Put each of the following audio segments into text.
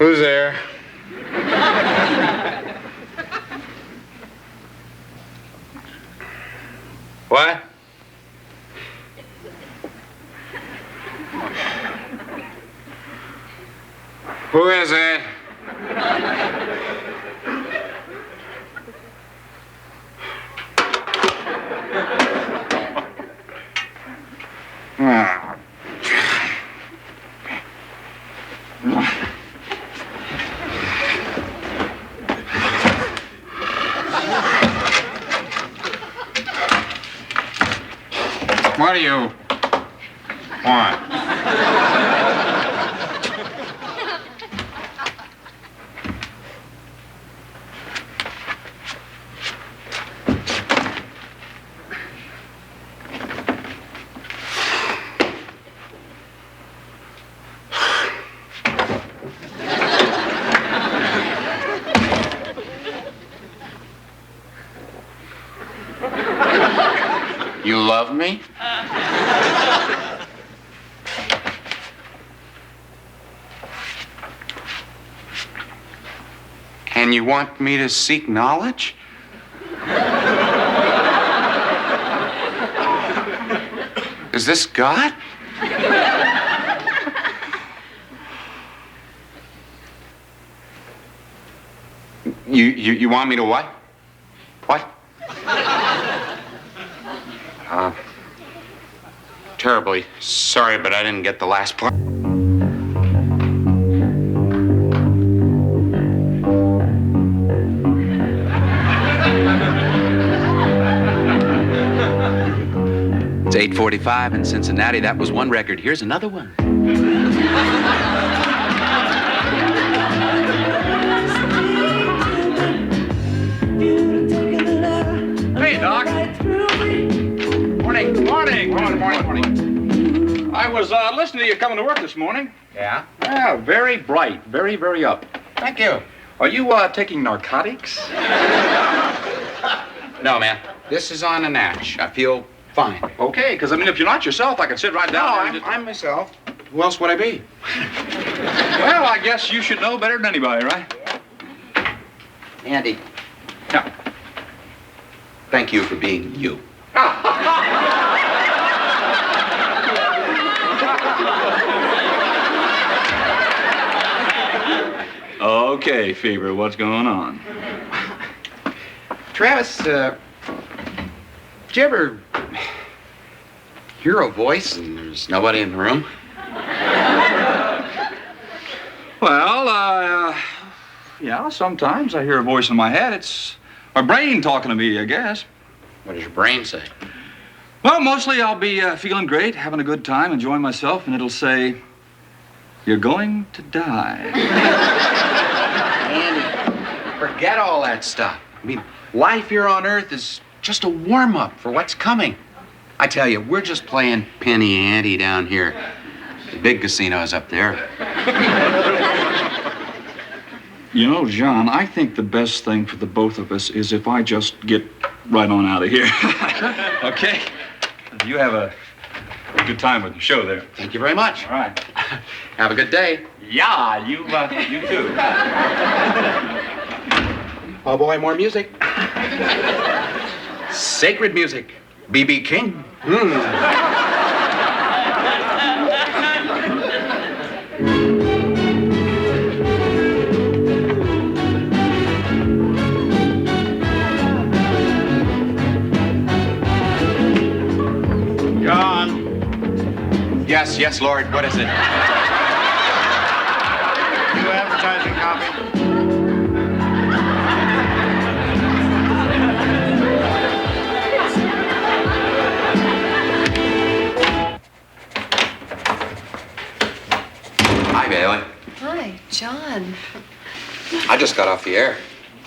Who's there? What? Who is it? What do you want? You love me? And you want me to seek knowledge? Is this God? You want me to what? What? Terribly sorry, but I didn't get the last part. It's 8:45 in Cincinnati. That was one record. Here's another one. Hey, Doc. Morning. I was listening to you coming to work this morning. Yeah? Yeah, very bright, very up. Thank you. Are you taking narcotics? No, man. This is on a natch. I feel fine. Okay, because I mean, if you're not yourself, I can sit right down there and just... I'm myself. Who else would I be? Well, I guess you should know better than anybody, right? Andy. Yeah. Thank you for being you. Okay, Fever, what's going on? Travis, did you ever hear a voice and there's nobody in the room? Well, yeah, sometimes I hear a voice in my head. It's my brain talking to me, I guess. What does your brain say? Well, mostly I'll be feeling great, having a good time, enjoying myself, and it'll say, "You're going to die." Andy, forget all that stuff. I mean, life here on Earth is just a warm-up for what's coming. I tell you, we're just playing penny ante down here. The big casino is up there. You know, John, I think the best thing for the both of us is if I just get right on out of here. Okay? You have a good time with the show there. Thank you very much. All right. Have a good day. Yeah, you too. Oh, boy, more music. Sacred music. B.B. King. John. Yes, Lord. What is it? New advertising copy. Hi, Bailey. Hi, John. I just got off the air.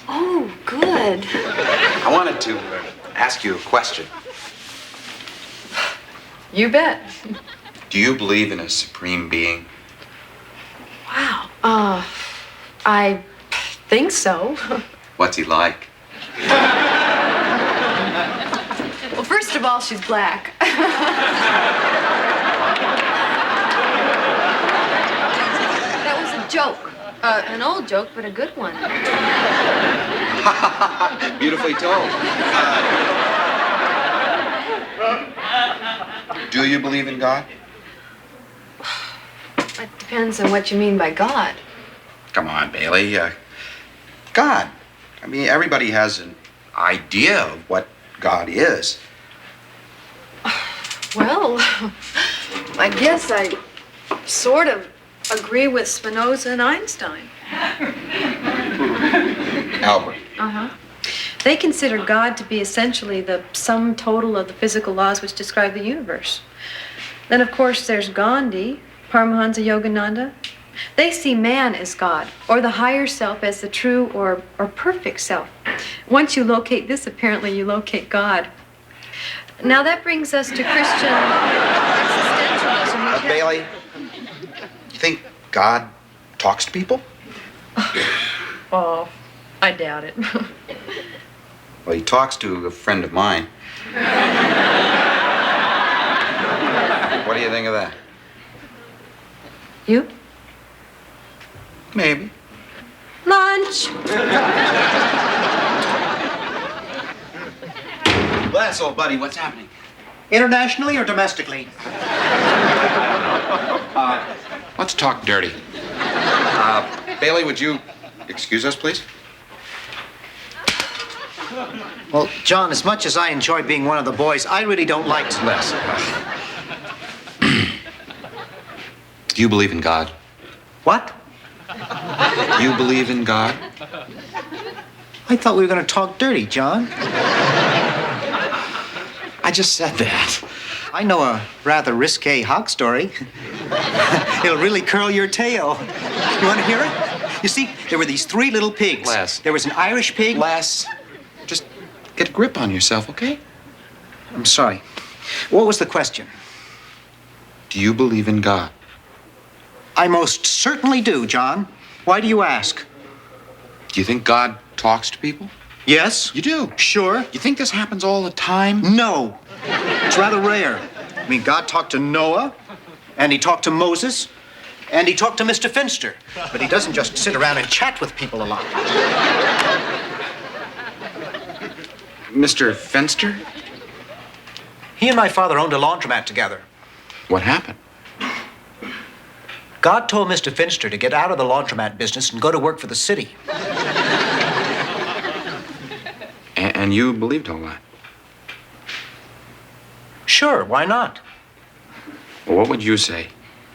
Oh, good. I wanted to ask you a question. You bet. Do you believe in a supreme being? Wow. I think so. What's he like? Well, first of all, she's black. That was a joke. An old joke, but a good one. Beautifully told. Do you believe in God? It depends on what you mean by God. Come on, Bailey. God. I mean, everybody has an idea of what God is. Well, I guess I sort of agree with Spinoza and Einstein. Albert. Uh-huh. They consider God to be essentially the sum total of the physical laws which describe the universe. Then, of course, there's Gandhi, Paramahansa Yogananda. They see man as God, or the higher self as the true or perfect self. Once you locate this, apparently you locate God. Now that brings us to Christian existentialism. Bailey, you think God talks to people? Oh, I doubt it. Well, he talks to a friend of mine. What do you think of that? You? Maybe. Lunch. Bless, old buddy, what's happening? Internationally or domestically? Let's talk dirty. Bailey, would you excuse us, please? Well, John, as much as I enjoy being one of the boys, I really don't like to. Les. Do you believe in God? What? You believe in God? I thought we were going to talk dirty, John. I just said that. I know a rather risque hog story. It'll really curl your tail. You want to hear it? You see, there were these 3 little pigs. Les. There was an Irish pig. Les, just get a grip on yourself, okay? I'm sorry. What was the question? Do you believe in God? I most certainly do, John. Why do you ask? Do you think God talks to people? Yes. You do? Sure. You think this happens all the time? No. It's rather rare. I mean, God talked to Noah, and he talked to Moses, and he talked to Mr. Finster. But he doesn't just sit around and chat with people a lot. Mr. Fenster? He and my father owned a laundromat together. What happened? God told Mr. Finster to get out of the laundromat business and go to work for the city. And you believed all that? Sure, why not? Well, what would you say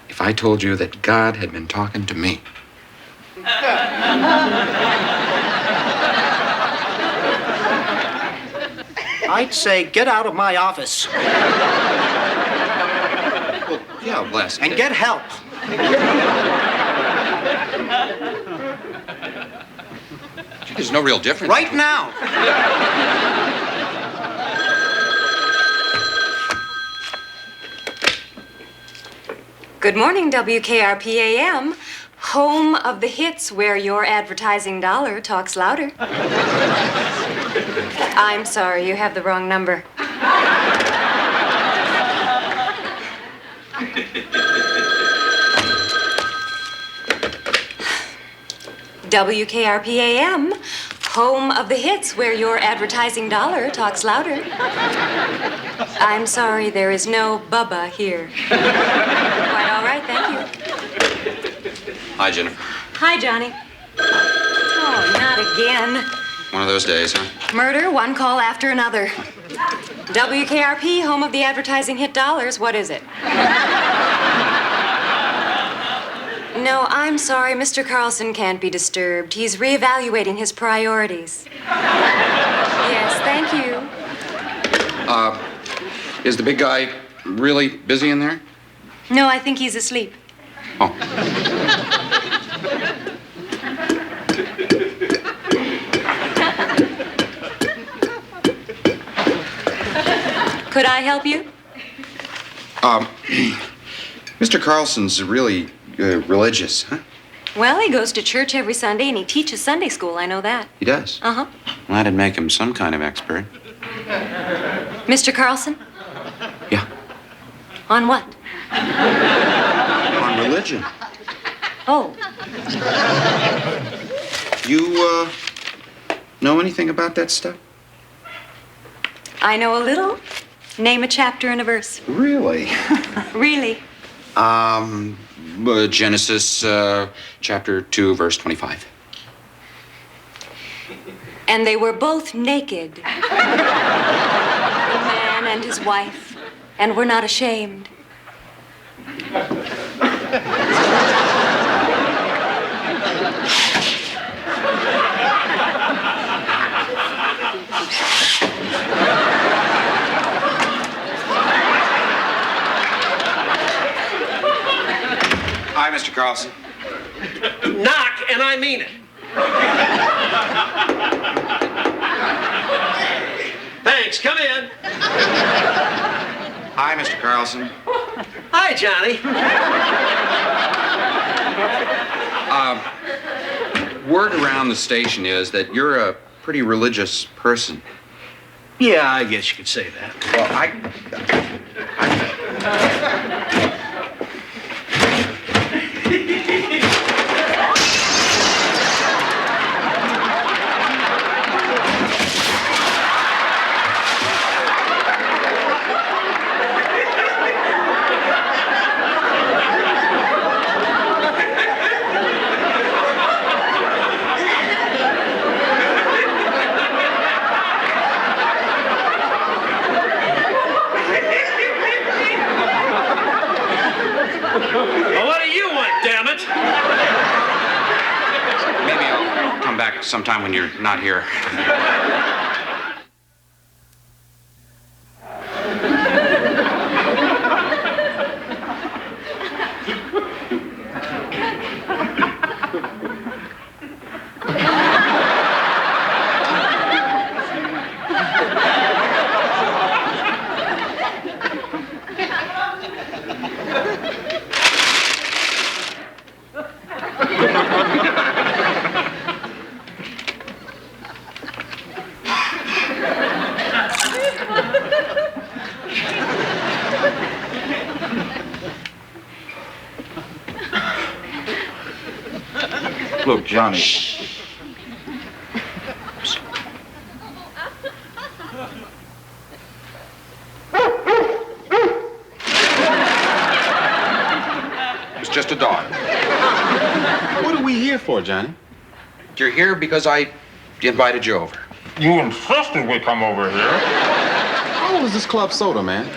if I told you that God had been talking to me? I'd say, get out of my office Well, yeah, Les. and get help. There's no real difference. Right now. Good morning, WKRP AM, home of the hits where your advertising dollar talks louder. I'm sorry, you have the wrong number. WKRP AM, home of the hits where your advertising dollar talks louder. I'm sorry, there is no Bubba here. Quite all right, thank you. Hi, Jennifer. Hi, Johnny. Oh, not again. One of those days, huh? Murder, one call after another. WKRP, home of the advertising hit dollars, what is it? No, I'm sorry, Mr. Carlson can't be disturbed. He's reevaluating his priorities. Yes, thank you. Is the big guy really busy in there? No, I think he's asleep. Oh. Could I help you? Mr. Carlson's really religious, huh? Well, he goes to church every Sunday and he teaches Sunday school, I know that. He does? Uh-huh. Well, that'd make him some kind of expert. Mr. Carlson? Yeah. On what? On religion. Oh, You, know anything about that stuff? I know a little. Name a chapter and a verse. Really? Really? Genesis, chapter 2, verse 25. And they were both naked, the man and his wife, and were not ashamed. Hi, Mr. Carlson. Knock, and I mean it. Thanks, come in. Hi, Mr. Carlson. Hi, Johnny. Word around the station is that you're a pretty religious person. Yeah, I guess you could say that. Well, Well, what do you want, damn it? maybe I'll come back sometime when you're not here. Look, Johnny. It's just a dog. What are we here for, Johnny? You're here because I invited you over. You insisted we come over here. How old is this club soda, man?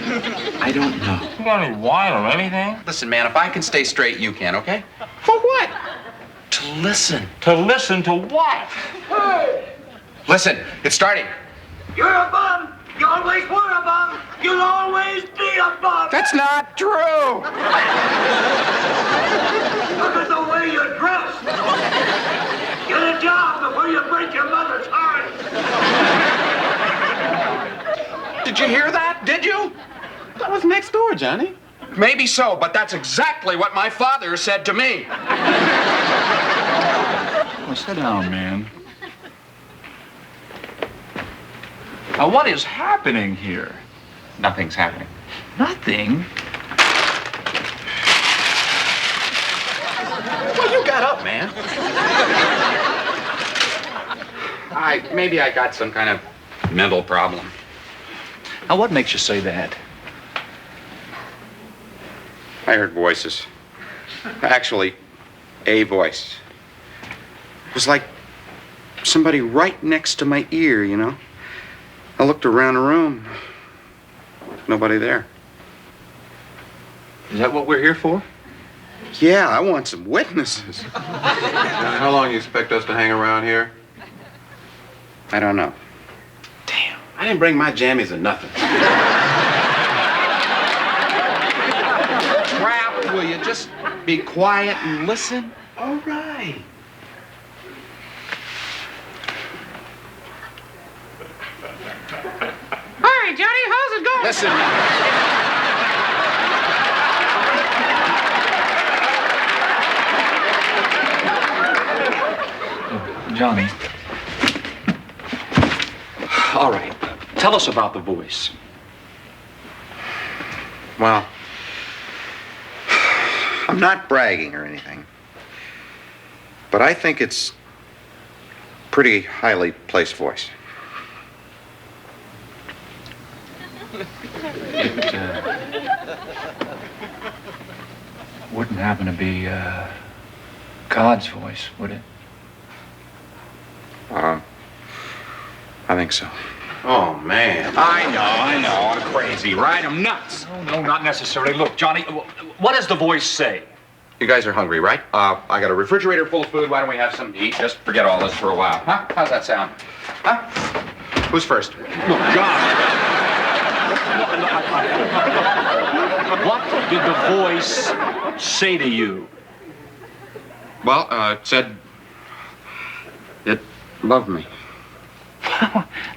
I don't know. You got any wine or anything? Listen, man, if I can stay straight, you can, okay? For what? To listen. To listen to what? Listen, it's starting. You're a bum. You always were a bum. You'll always be a bum. That's not true. Look at the way you're dressed. Get a job before you break your mother's heart. Did you hear that? Did you? That was next door, Johnny. Maybe so, but that's exactly what my father said to me. Oh, sit down, man. Now, what is happening here? Nothing's happening. Nothing. Well, you got up, man. Maybe I got some kind of mental problem. Now, what makes you say that? I heard voices. Actually, a voice. It was like somebody right next to my ear, you know? I looked around the room. Nobody there. Is that what we're here for? Yeah, I want some witnesses. How long do you expect us to hang around here? I don't know. Damn, I didn't bring my jammies or nothing. Crap, will you just be quiet and listen? All right. Hi, Johnny. How's it going? Listen. Johnny. All right. Tell us about the voice. Well, I'm not bragging or anything. But I think it's pretty highly placed voice. It wouldn't happen to be God's voice, would it? I think so. Oh, man. I know. I'm crazy, right? I'm nuts. No, not necessarily. Look, Johnny, what does the voice say? You guys are hungry, right? I got a refrigerator full of food. Why don't we have something to eat? Just forget all this for a while. Huh? How's that sound? Huh? Who's first? Look, John. What did the voice say to you? Well, it said it loved me.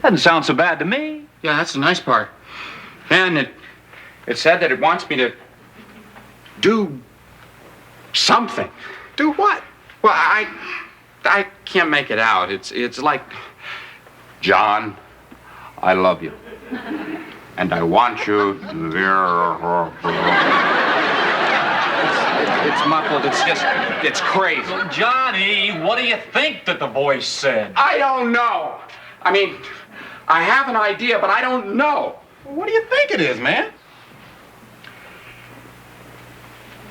Doesn't sound so bad to me. Yeah, that's the nice part. And it said that it wants me to do something. Do what? Well, I can't make it out. It's like, John, I love you. And I want you to... It's muffled. It's crazy. Johnny, what do you think that the voice said? I don't know. I mean, I have an idea, but I don't know. What do you think it is, man?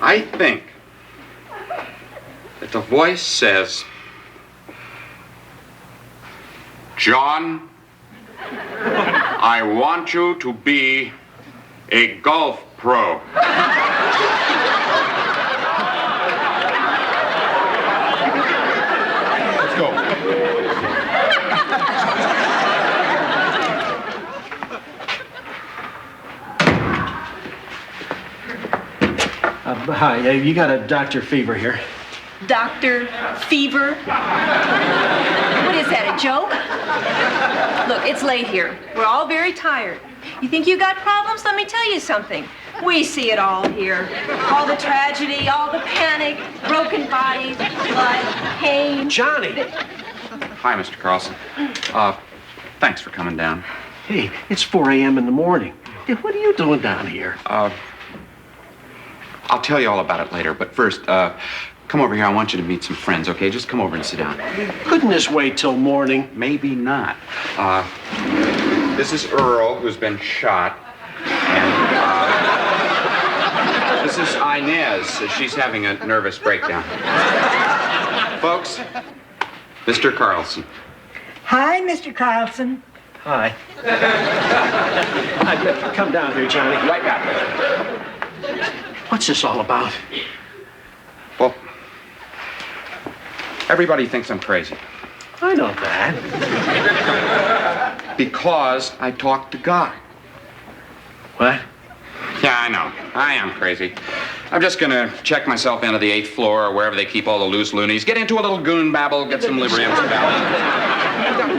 I think that the voice says, John, I want you to be a golf pro. Let's go. Hi, you got a Dr. Fever here. Dr. Fever? What is that, a joke? Look, it's late here. We're all very tired. You think you got problems? Let me tell you something. We see it all here. All the tragedy, all the panic, broken bodies, blood, pain. Johnny! Hi, Mr. Carlson. Thanks for coming down. Hey, it's 4 a.m. in the morning. Hey, what are you doing down here? I'll tell you all about it later, but first, come over here. I want you to meet some friends, okay? Just come over and sit down. Couldn't this wait till morning? Maybe not. This is Earl, who's been shot. And, this is Inez. She's having a nervous breakdown. Folks, Mr. Carlson. Hi, Mr. Carlson. Hi. Come down here, Johnny. Right back. What's this all about? Well, everybody thinks I'm crazy. I know that. Because I talk to God. What? Yeah, I know. I am crazy. I'm just gonna check myself into the 8th floor or wherever they keep all the loose loonies, get into a little goon babble, get some Librium for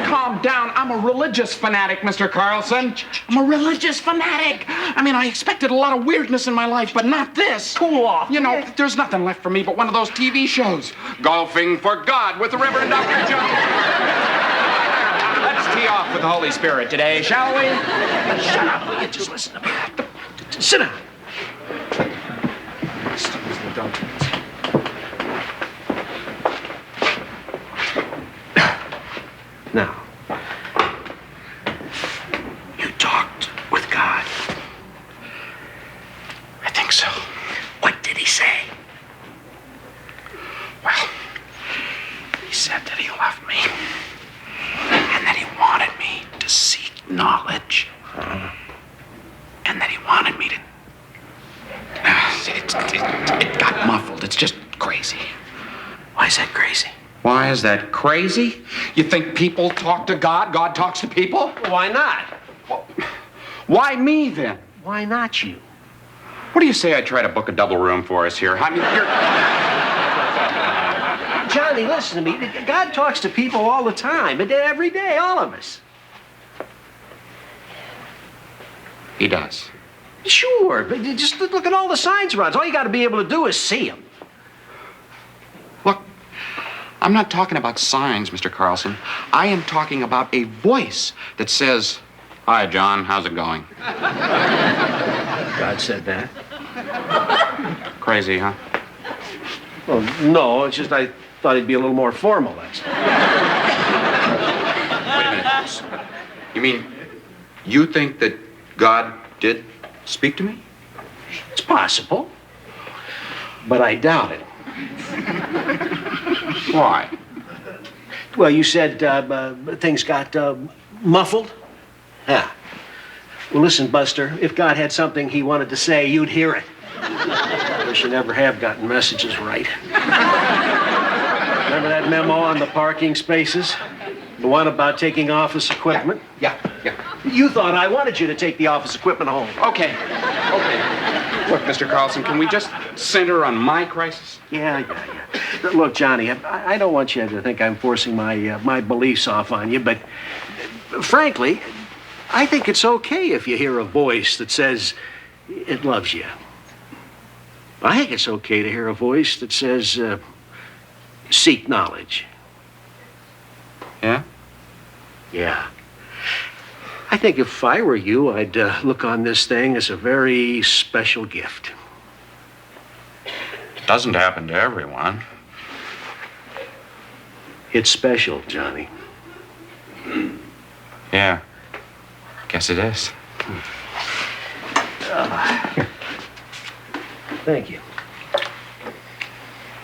Calm down. I'm a religious fanatic, Mr. Carlson. I'm a religious fanatic. I mean, I expected a lot of weirdness in my life, but not this. Cool off. You know, there's nothing left for me but one of those TV shows. Golfing for God with the Reverend Dr. Jones. Let's tee off with the Holy Spirit today, shall we? Shut up, will you? Just listen to me. Sit down. Now, you talked with God. I think so. What did he say? Well, he said that he loved me. And that he wanted me to seek knowledge. And that he wanted me to... It got muffled. It's just crazy. Why is that crazy? Why is that crazy? You think people talk to God? God talks to people? Why not? Why me, then? Why not you? What do you say I try to book a double room for us here? I mean, you're... Johnny, listen to me. God talks to people all the time, every day, all of us. He does. Sure, but you just look at all the signs around. All you got to be able to do is see them. Look, I'm not talking about signs, Mr. Carlson. I am talking about a voice that says, "Hi, John, how's it going?" God said that. Crazy, huh? Well, no, it's just I Thought he'd be a little more formal, that's all. Wait a minute. You mean you think that God did speak to me? It's possible, but I doubt it. Why? Well, you said things got muffled? Yeah. Well, listen, Buster, if God had something he wanted to say, you'd hear it. I wish you never have gotten messages right. Remember that memo on the parking spaces? The one about taking office equipment? Yeah. You thought I wanted you to take the office equipment home. Okay. Look, Mr. Carlson, can we just center on my crisis? Yeah. Look, Johnny, I don't want you to think I'm forcing my beliefs off on you, but frankly, I think it's okay if you hear a voice that says it loves you. I think it's okay to hear a voice that says seek knowledge. Yeah? Yeah. I think if I were you, I'd look on this thing as a very special gift. It doesn't happen to everyone. It's special, Johnny. Yeah. Guess it is. Thank you.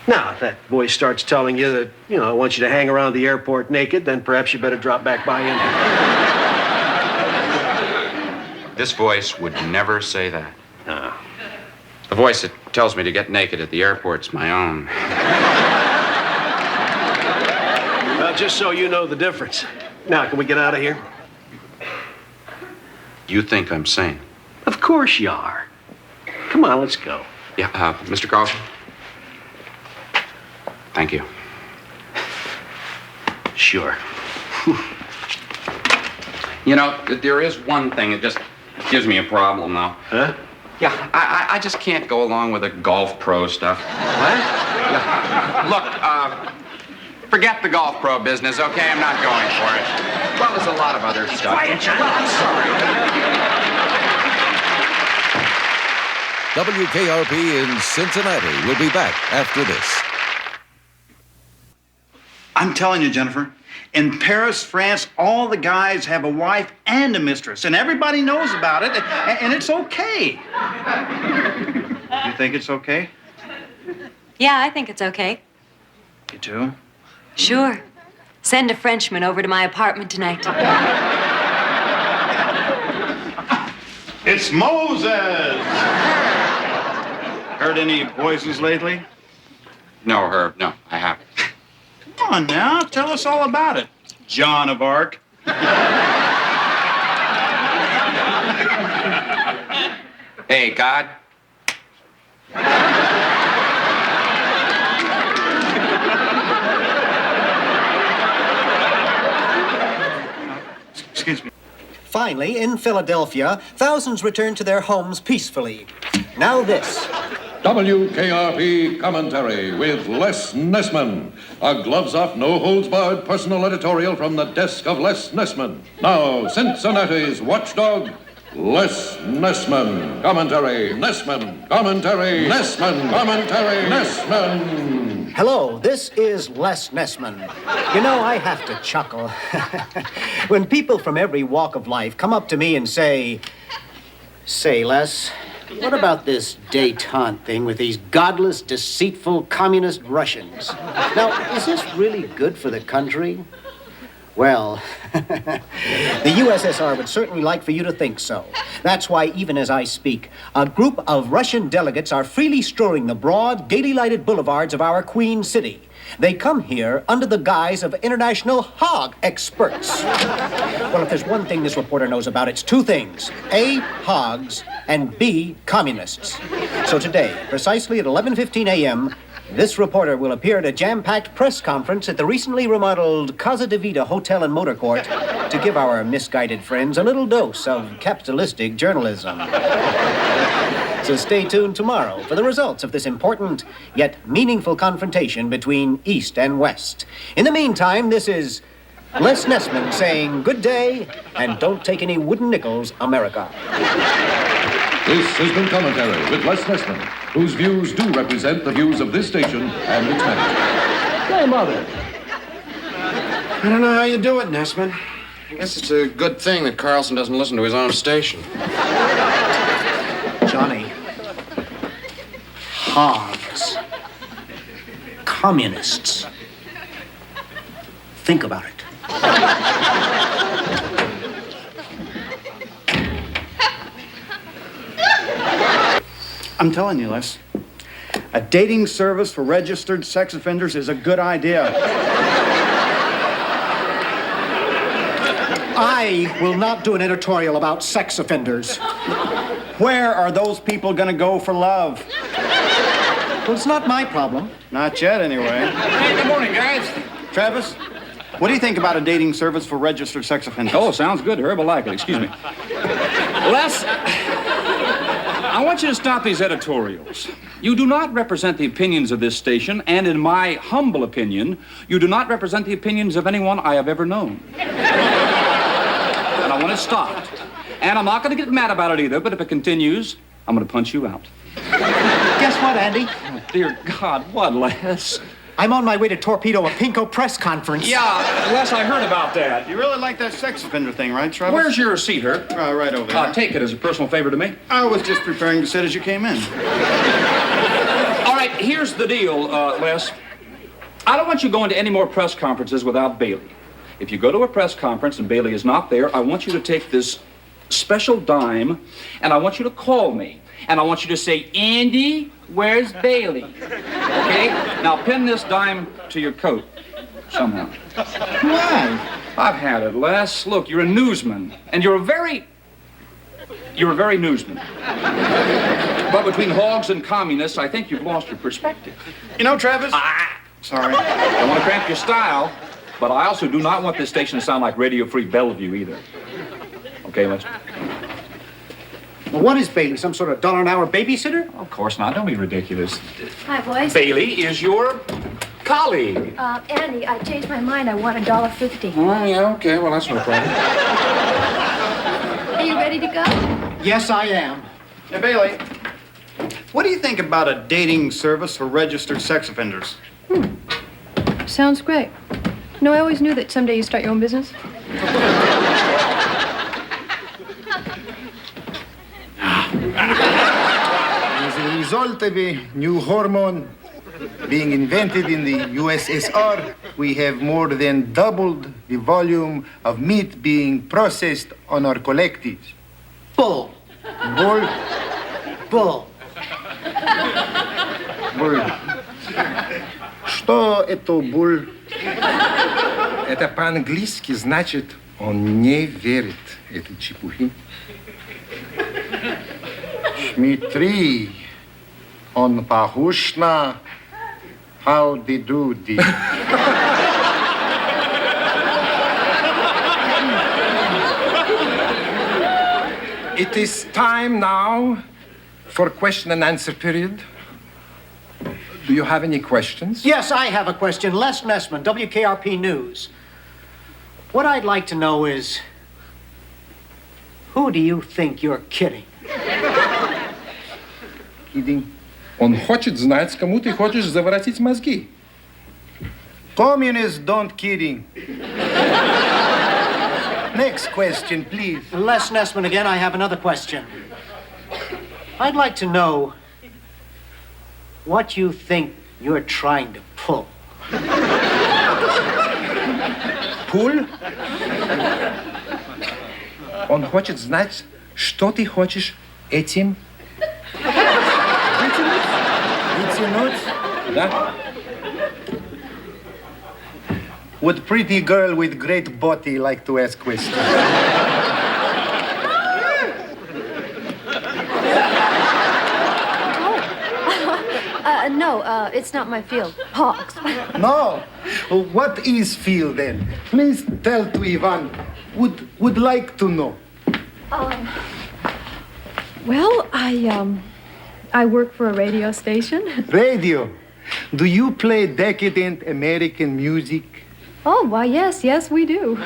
Now, if that voice starts telling you that, I want you to hang around the airport naked, then perhaps you better drop back by in. This voice would never say that. The voice that tells me to get naked at the airport's my own. Well, just so you know the difference. Now, can we get out of here? You think I'm sane? Of course you are. Come on, let's go. Yeah, Mr. Carlson? Thank you. Sure. There is one thing that just gives me a problem, though. Huh? Yeah, I just can't go along with the golf pro stuff. What? Yeah. Look, forget the golf pro business, okay? I'm not going for it. Well, there's a lot of other stuff. Quiet, John. I'm sorry. WKRP in Cincinnati will be back after this. I'm telling you, Jennifer, in Paris, France, all the guys have a wife and a mistress, and everybody knows about it, and it's okay. You think it's okay? Yeah, I think it's okay. You do? Sure. Send a Frenchman over to my apartment tonight. It's Moses! Heard any voices lately? No, Herb, no, I haven't. Come on now, tell us all about it, John of Arc. Hey, God. Excuse me. Finally, in Philadelphia, thousands returned to their homes peacefully. Now this. WKRP commentary with Les Nessman. A gloves-off, no-holds-barred personal editorial from the desk of Les Nessman. Now, Cincinnati's watchdog, Les Nessman. Commentary, Nessman. Commentary, Nessman. Commentary, Nessman. Hello, this is Les Nessman. I have to chuckle. When people from every walk of life come up to me and say, Les, what about this détente thing with these godless, deceitful, communist Russians? Now, is this really good for the country? Well, the USSR would certainly like for you to think so. That's why, even as I speak, a group of Russian delegates are freely strolling the broad, gaily lighted boulevards of our Queen City. They come here under the guise of international hog experts. Well, if there's one thing this reporter knows about, it's two things. A, hogs, and B, communists. So today, precisely at 11:15 a.m., this reporter will appear at a jam-packed press conference at the recently remodeled Casa de Vida Hotel and Motor Court to give our misguided friends a little dose of capitalistic journalism. So stay tuned tomorrow for the results of this important yet meaningful confrontation between East and West. In the meantime, this is Les Nessman saying good day and don't take any wooden nickels, America. This has been Commentary with Les Nessman, whose views do represent the views of this station and its management. Hey, Mother. I don't know how you do it, Nessman. I guess it's a good thing that Carlson doesn't listen to his own station. Johnny. Hogs. Communists. Think about it. I'm telling you, Les. A dating service for registered sex offenders is a good idea. I will not do an editorial about sex offenders. Where are those people gonna go for love? Well, it's not my problem. Not yet, anyway. Hey, good morning, guys. Travis, what do you think about a dating service for registered sex offenders? Oh, sounds good, Herb. I like it. Excuse me. Les, I want you to stop these editorials. You do not represent the opinions of this station, and in my humble opinion, you do not represent the opinions of anyone I have ever known. And I want it stopped. And I'm not going to get mad about it either, but if it continues, I'm going to punch you out. Guess what, Andy? Oh, dear God, what, Les? I'm on my way to torpedo a Pinko press conference. Yeah, Les, I heard about that. You really like that sex offender thing, right, Travis? Where's your receipt, Herb? Right over there. Take it as a personal favor to me. I was just preparing to sit as you came in. All right, here's the deal, Les. I don't want you going to any more press conferences without Bailey. If you go to a press conference and Bailey is not there, I want you to take this special dime, and I want you to call me. And I want you to say, Andy, where's Bailey? Okay? Now pin this dime to your coat somehow. Why? I've had it, Les. Look, you're a newsman, and you're a very newsman. But between hogs and communists, I think you've lost your perspective. You know, Travis? Sorry. I don't want to cramp your style, but I also do not want this station to sound like Radio Free Bellevue either. Okay, Les? Well, what is Bailey? Some sort of $1 an hour babysitter? Of course not. Don't be ridiculous. Hi, boys. Bailey is your colleague. Andy, I changed my mind. I want $1.50. Oh, yeah, okay. Well, that's no problem. Are you ready to go? Yes, I am. Hey, Bailey, what do you think about a dating service for registered sex offenders? Sounds great. No, I always knew that someday you'd start your own business. As a result of a new hormone being invented in the USSR, we have more than doubled the volume of meat being processed on our collectives. Bull. Bull. Bull. Bull. Что это bull? Это по-английски значит, он не верит этой чепухе. Смотри, он похож на Howdy Doody. It is time now for question and answer period. Do you have any questions? Yes, I have a question. Les Nessman, WKRP News. What I'd like to know is, who do you think you're kidding? Kidding. Он хочет знать, кому ты хочешь заворотить мозги. Communists don't kidding. Next question, please. Les Nessman again, I have another question. I'd like to know what you think you're trying to pull. Pull? Он хочет знать, что ты хочешь этим вытянуть? Да? Would pretty girl with great body like to ask questions? No, it's not my field. Hogs. No. What is field then? Please tell to Ivan. Would like to know. Well, I work for a radio station. Radio. Do you play decadent American music? Oh, why, yes, we do.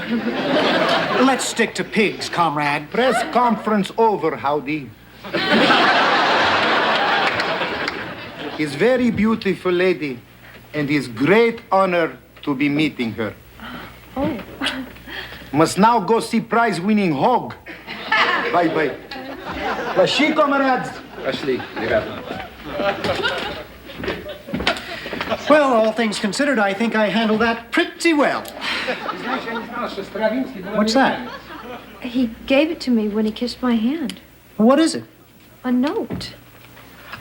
Let's stick to pigs, comrade. Press conference over, Howdy. Is very beautiful lady. and it's great honor to be meeting her. Oh. Must now go see prize-winning hog. Bye-bye. Пошли, comrades. Пошли, ребята. Well, all things considered, I think I handled that pretty well. What's that? He gave it to me when he kissed my hand. What is it? A note.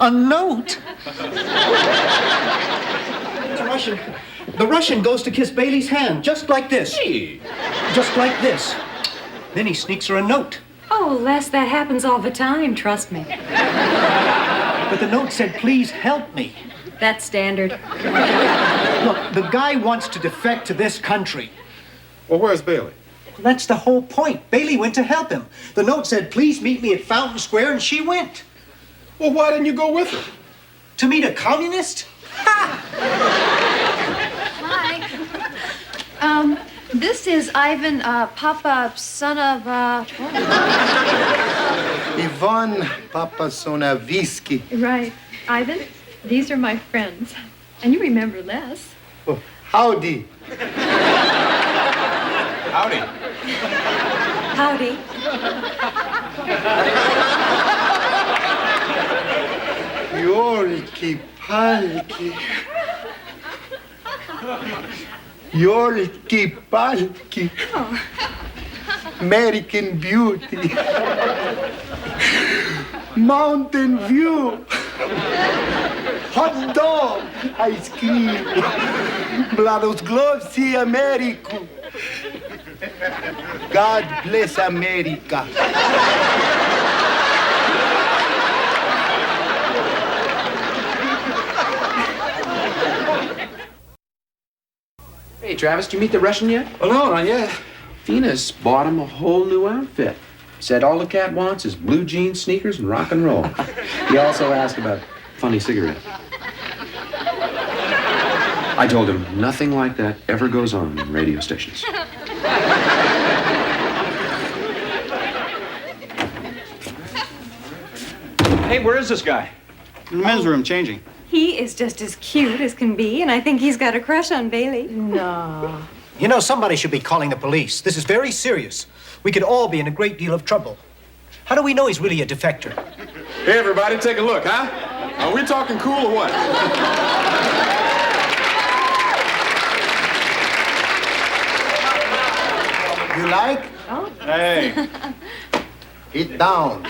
A note? The Russian goes to kiss Bailey's hand, just like this. Hey. Just like this. Then he sneaks her a note. Oh, Les, that happens all the time, trust me. But the note said, please help me. That's standard. Look, the guy wants to defect to this country. Well, where's Bailey? That's the whole point. Bailey went to help him. The note said, please meet me at Fountain Square, and she went. Well, why didn't you go with her? To meet a communist? Hi. This is Ivan, Papa, son of, Ivan Papasonavisky. Right. Ivan, these are my friends. And you remember Les. Oh, howdy. Howdy. Howdy. Yolki-palki. Yolki-palki. Oh. American Beauty. Mountain View. Hot dog. Ice cream. Blados Globsi America. God bless America. Hey, Travis, did you meet the Russian yet? Well, no, not yet. Venus bought him a whole new outfit. Said all the cat wants is blue jeans, sneakers, and rock and roll. He also asked about funny cigarettes. I told him nothing like that ever goes on in radio stations. Hey, where is this guy? In the men's room, changing. He is just as cute as can be, and I think he's got a crush on Bailey. No. You know, somebody should be calling the police. This is very serious. We could all be in a great deal of trouble. How do we know he's really a defector? Hey, everybody, take a look, huh? Are we talking cool or what? You like? Oh. Hey. Sit down.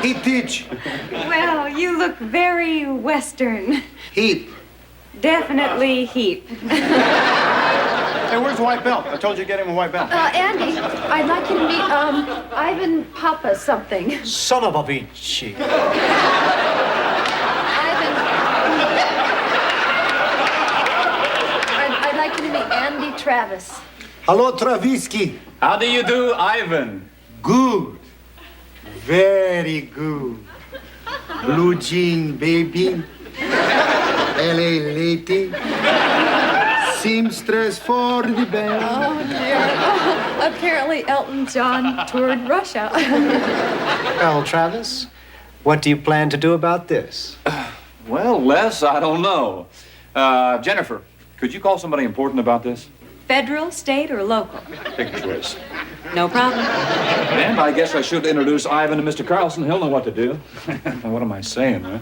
He teach. Well, you look very Western. Heap. Definitely heap. Hey, where's the white belt? I told you to get him a white belt. Andy, I'd like you to meet, Ivan Papa something. Son of a bitch. I'd like you to meet Andy Travis. Hello, Travisky. How do you do, Ivan? Good. Very good. Blue jean baby. LA lady. Seamstress for the band. Oh, dear. Oh, apparently Elton John toured Russia. Well, Travis, what do you plan to do about this? Well, Les, I don't know. Jennifer, could you call somebody important about this? Federal, state, or local? Take a choice. No problem. And I guess I should introduce Ivan to Mr. Carlson. He'll know what to do. What am I saying, man?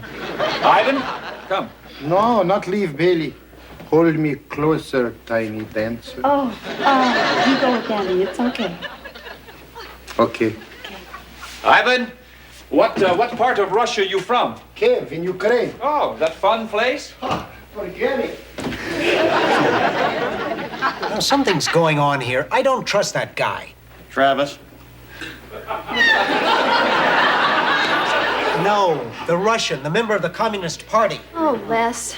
Ivan, come. No, not leave Bailey. Hold me closer, tiny dancer. Oh, you go with Andy. It's okay. Okay. Ivan, what part of Russia are you from? Kiev, in Ukraine. Oh, that fun place? Forget it. Now, something's going on here. I don't trust that guy. Travis. No, the Russian, the member of the Communist Party. Oh, Les.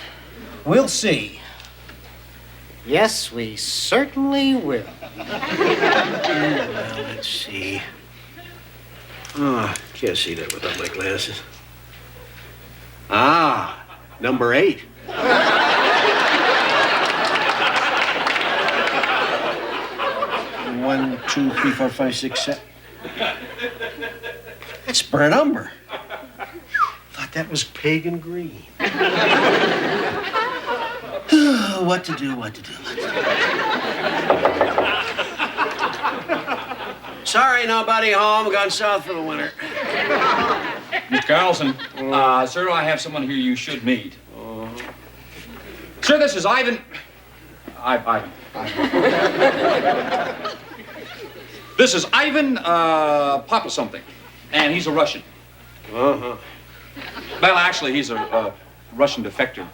We'll see. Yes, we certainly will. Well, let's see. Oh, can't see that without my glasses. Ah, number 8. 1, 2, 3, 4, 5, 6, 7. That's burnt umber. Thought that was pagan green. What to do, what to do. Sorry, nobody home. Gone south for the winter. Mr. Carlson, sir, I have someone here you should meet. Sir, this is Ivan. Ivan. This is Ivan Papa something, and he's a Russian. Uh-huh. Well, actually, he's a Russian defector.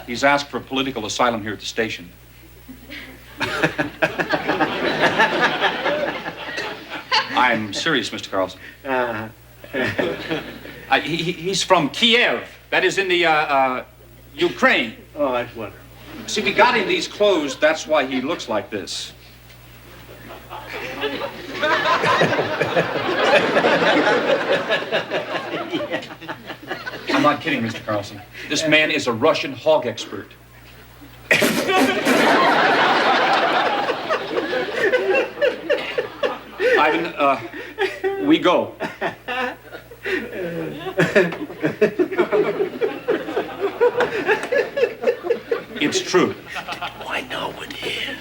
He's asked for political asylum here at the station. I'm serious, Mr. Carlson. He's from Kiev. That is in the Ukraine. Oh, that's wonderful. See, we got him these clothes. That's why he looks like this. I'm not kidding, Mr. Carlson. This man is a Russian hog expert. Ivan, we go. It's true. I know it is.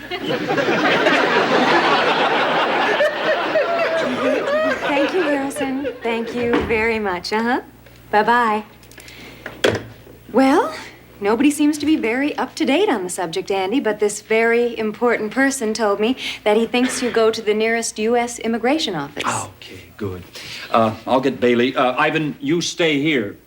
Thank you, Harrison. Thank you very much. Bye-bye. Well, nobody seems to be very up-to-date on the subject, Andy, but this very important person told me that he thinks you go to the nearest U.S. immigration office. Okay, good. I'll get Bailey. Ivan, you stay here.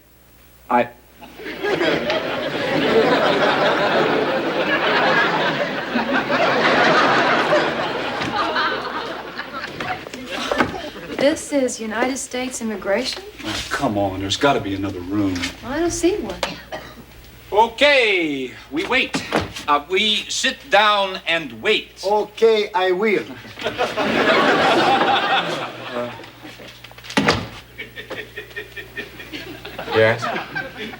This is United States Immigration? Oh, come on, there's got to be another room. I don't see one. Okay, we wait. We sit down and wait. Okay, I will. Yes?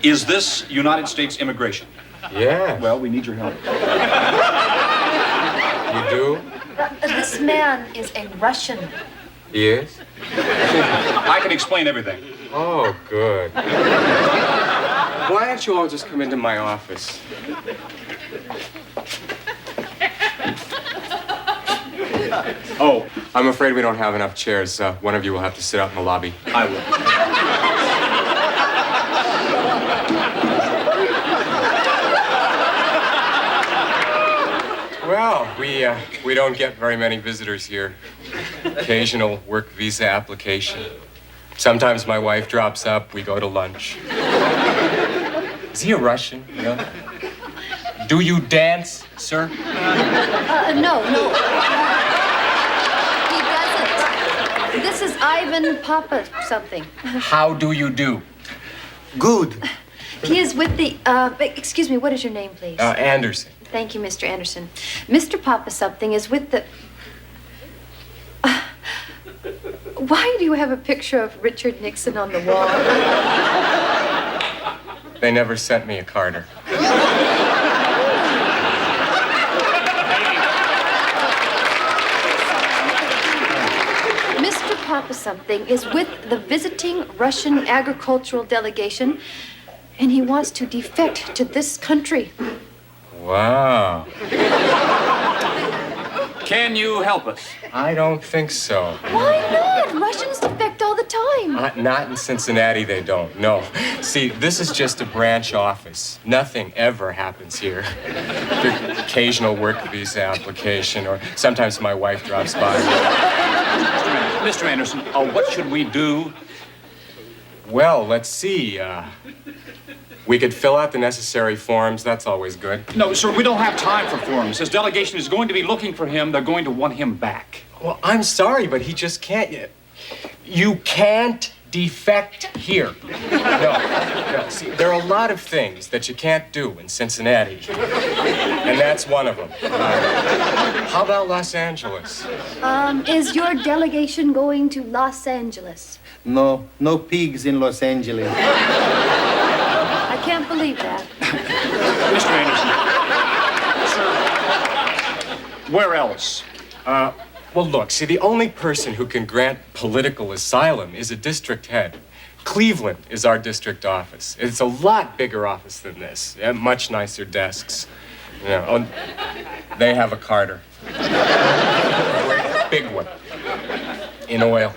Is this United States Immigration? Yeah. Well, we need your help. You do? This man is a Russian. He is? I can explain everything. Oh, good. Why don't you all just come into my office? Oh, I'm afraid we don't have enough chairs. One of you will have to sit out in the lobby. I will. Well, we don't get very many visitors here. Occasional work visa application. Sometimes my wife drops up, we go to lunch. Is he a Russian? No? Do you dance, sir? No. He doesn't. This is Ivan Papa something. How do you do? Good. He is with the, excuse me, what is your name, please? Anderson. Thank you, Mr. Anderson. Mr. Papa something is with the... why do you have a picture of Richard Nixon on the wall? They never sent me a Carter. Mr. Papa something is with the visiting Russian agricultural delegation, and he wants to defect to this country. Wow. Can you help us? I don't think so. Why not? Russians defect all the time. Not in Cincinnati, they don't. No. See, this is just a branch office. Nothing ever happens here. The occasional work visa application, or sometimes my wife drops by. Mr. Anderson, what should we do? Well, let's see. We could fill out the necessary forms. That's always good. No, sir, we don't have time for forms. His delegation is going to be looking for him. They're going to want him back. Well, I'm sorry, but he just can't yet. You can't defect here. No. See, there are a lot of things that you can't do in Cincinnati. And that's one of them. How about Los Angeles? Is your delegation going to Los Angeles? No pigs in Los Angeles. I can't believe that. Mr. Anderson. Sir, where else? Well, look, see, the only person who can grant political asylum is a district head. Cleveland is our district office. It's a lot bigger office than this. Yeah, much nicer desks. Yeah, oh, they have a Carter. Big one. In oil.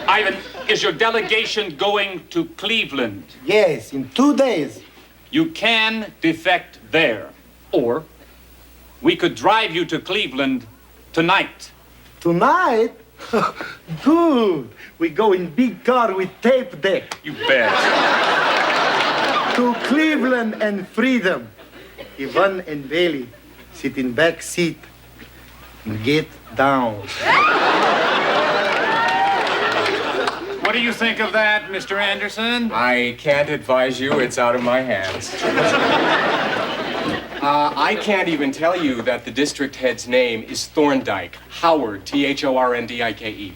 Ivan, is your delegation going to Cleveland? Yes, in 2 days. You can defect there. Or we could drive you to Cleveland tonight. Tonight? Good. We go in big car with tape deck. You bet. To Cleveland and freedom. Ivan and Bailey sit in back seat and get down. What do you think of that, Mr. Anderson? I can't advise you. It's out of my hands. I can't even tell you that the district head's name is Thorndike. Howard, Thorndike.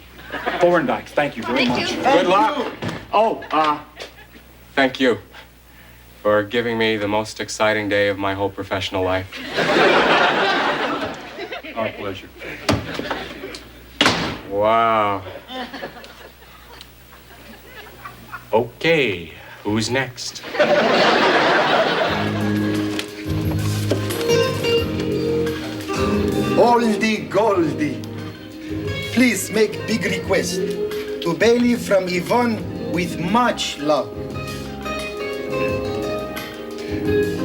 Thorndike, thank you very much. Good luck. Oh, thank you for giving me the most exciting day of my whole professional life. Our pleasure. Wow. Okay, who's next? Oldie Goldie. Please make big request. To Bailey from Yvonne with much love.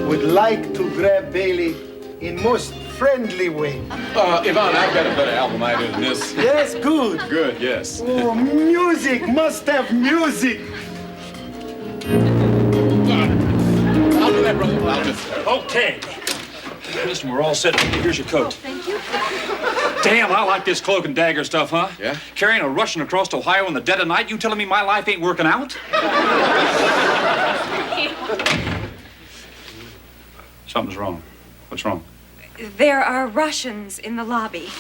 Would like to grab Bailey in most friendly way. Yvonne, I've got a better album idea than this. Yes, good. Good, yes. Oh, music, must have music. I'll do that, brother. I'll just... Okay. Listen, we're all set. Here's your coat. Thank you. Damn, I like this cloak and dagger stuff, huh? Yeah? Carrying a Russian across Ohio in the dead of night, you telling me my life ain't working out? Something's wrong. What's wrong? There are Russians in the lobby.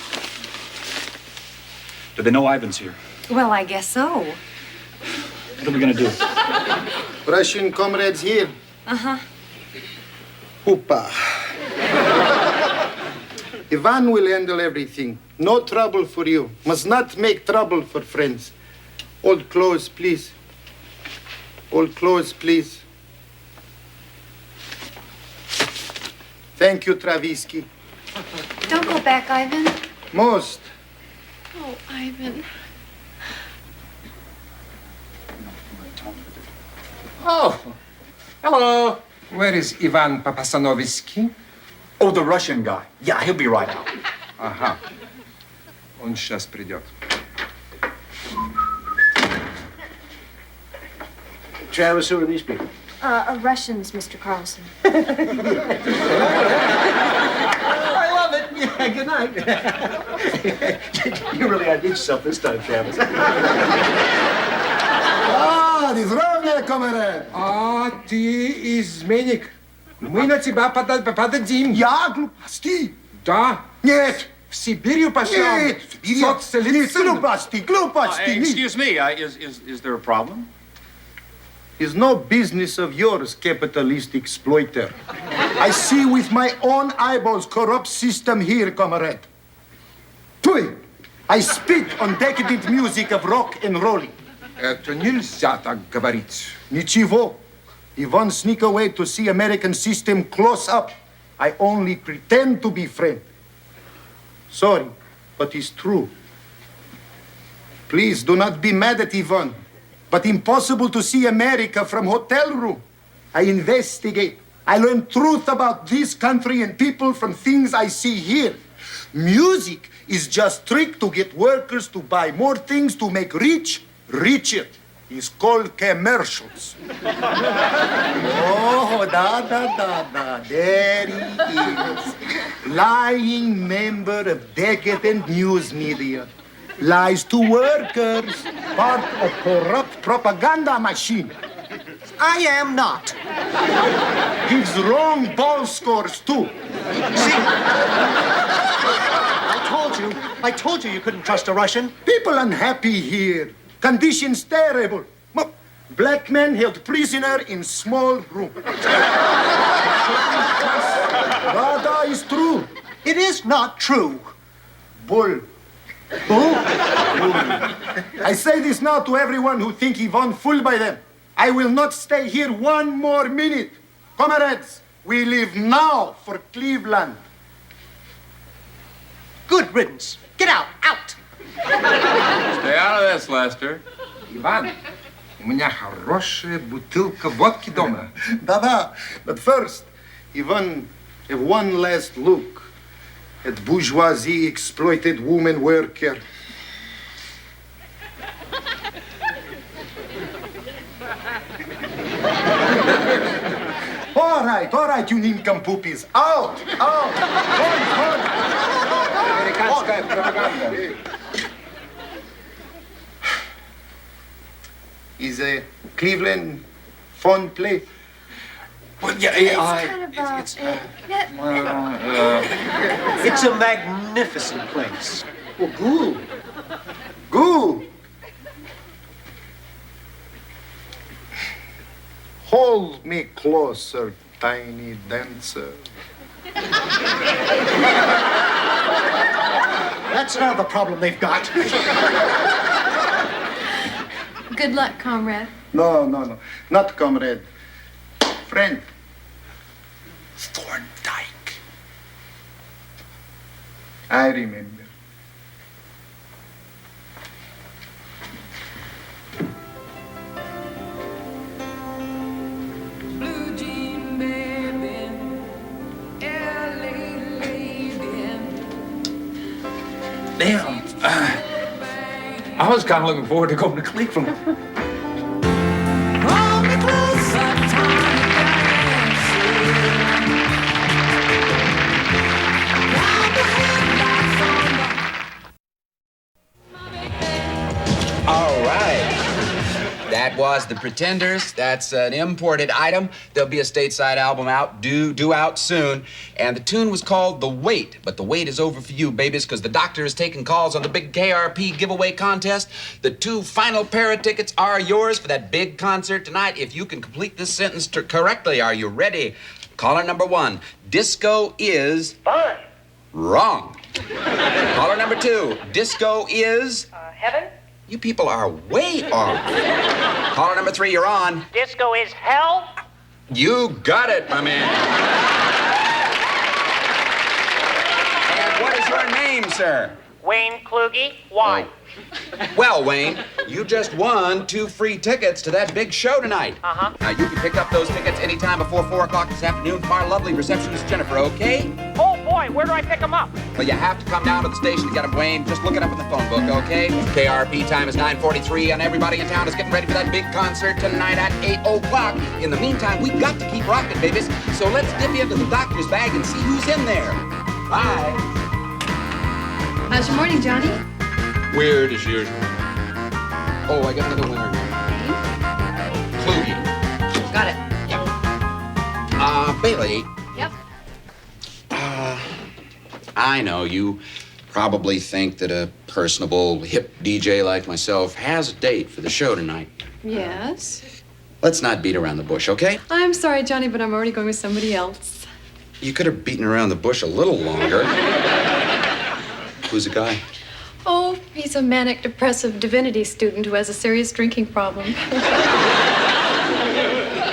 Do they know Ivan's here? Well, I guess so. What are we gonna do? Russian comrades here. Uh-huh. Hoopa. Ivan will handle everything. No trouble for you. Must not make trouble for friends. Old clothes, please. Old clothes, please. Thank you, Travisky. Don't go back, Ivan. Most. Oh, Ivan. Oh, hello. Where is Ivan Papasanovsky? Oh, the Russian guy. Yeah, he'll be right out. Ага. Он сейчас придет. Travis, who are these people? Russians, Mr. Carlson. I love it. Yeah, good night. You really outdid yourself this time, Travis. Здравия, комрад! Ты изменник. Мы на тебя подадим. Я глупости? Да. Нет. В Сибирь пошлем. Нет. Глупости, глупости. Excuse me, is there a problem? It's no business of yours, capitalist exploiter. I see with my own eyeballs corrupt system here, comrade. Tui, I spit on decadent music of rock and rolling. Это нельзя так говорить. Ничего. Ivan sneak away to see American system close up. I only pretend to be friend. Sorry, but it's true. Please do not be mad at Ivan. But impossible to see America from hotel room. I investigate. I learn truth about this country and people from things I see here. Music is just trick to get workers to buy more things to make rich richer. It's called commercials. Oh, da. There he is. Lying member of decadent news media. Lies to workers. Part of corrupt propaganda machine. I am not. Gives wrong ball scores, too. See? I told you you couldn't trust a Russian. People unhappy here. Conditions terrible. Black men held prisoner in small room. Rada is true. It is not true. Bull. Bull? I say this now to everyone who think Yvonne fooled by them. I will not stay here one more minute. Comrades, we leave now for Cleveland. Good riddance. Get out, out. Stay out of this, Lester. Иван, у меня хорошая бутылка водки дома. Да-да, but first, Yvonne, have one last look at bourgeoisie exploited woman worker. All right, you nincompoopies. Out, out. Американская пропаганда. Is a Cleveland fun place? Well, yeah, it's a magnificent place. Oh, good. Good. Hold me closer, tiny dancer. That's another problem they've got. Good luck, comrade. No. Not comrade. Friend. Thorndyke. I remember. Damn. I was kind of looking forward to going to Cleveland. All right. That was The Pretenders. That's an imported item. There'll be a stateside album out, due out soon. And the tune was called The Wait. But the wait is over for you, babies, because the doctor is taking calls on the big KRP giveaway contest. The 2 final pair of tickets are yours for that big concert tonight. If you can complete this sentence correctly, are you ready? Caller number 1, disco is... Fun. Wrong. Caller number 2, disco is... Heaven? You people are way off. Caller number 3, you're on. Disco is hell? You got it, my man. And what is your name, sir? Wayne Kluge. Why? Well, Wayne, you just won 2 free tickets to that big show tonight. Uh-huh. Now, you can pick up those tickets anytime before 4 o'clock this afternoon from our lovely receptionist, Jennifer, okay? Oh, boy, where do I pick them up? Well, you have to come down to the station to get them, Wayne. Just look it up in the phone book, okay? KRP time is 9:43, and everybody in town is getting ready for that big concert tonight at 8 o'clock. In the meantime, we've got to keep rocking, babies. So let's dip into the doctor's bag and see who's in there. Bye. How's your morning, Johnny? Weird as usual. Oh, I got another winner. Kluge. Got it. Bailey. Yep. I know you probably think that a personable, hip DJ like myself has a date for the show tonight. Yes. Let's not beat around the bush, okay? I'm sorry, Johnny, but I'm already going with somebody else. You could have beaten around the bush a little longer. Who's the guy? Oh, he's a manic depressive divinity student who has a serious drinking problem.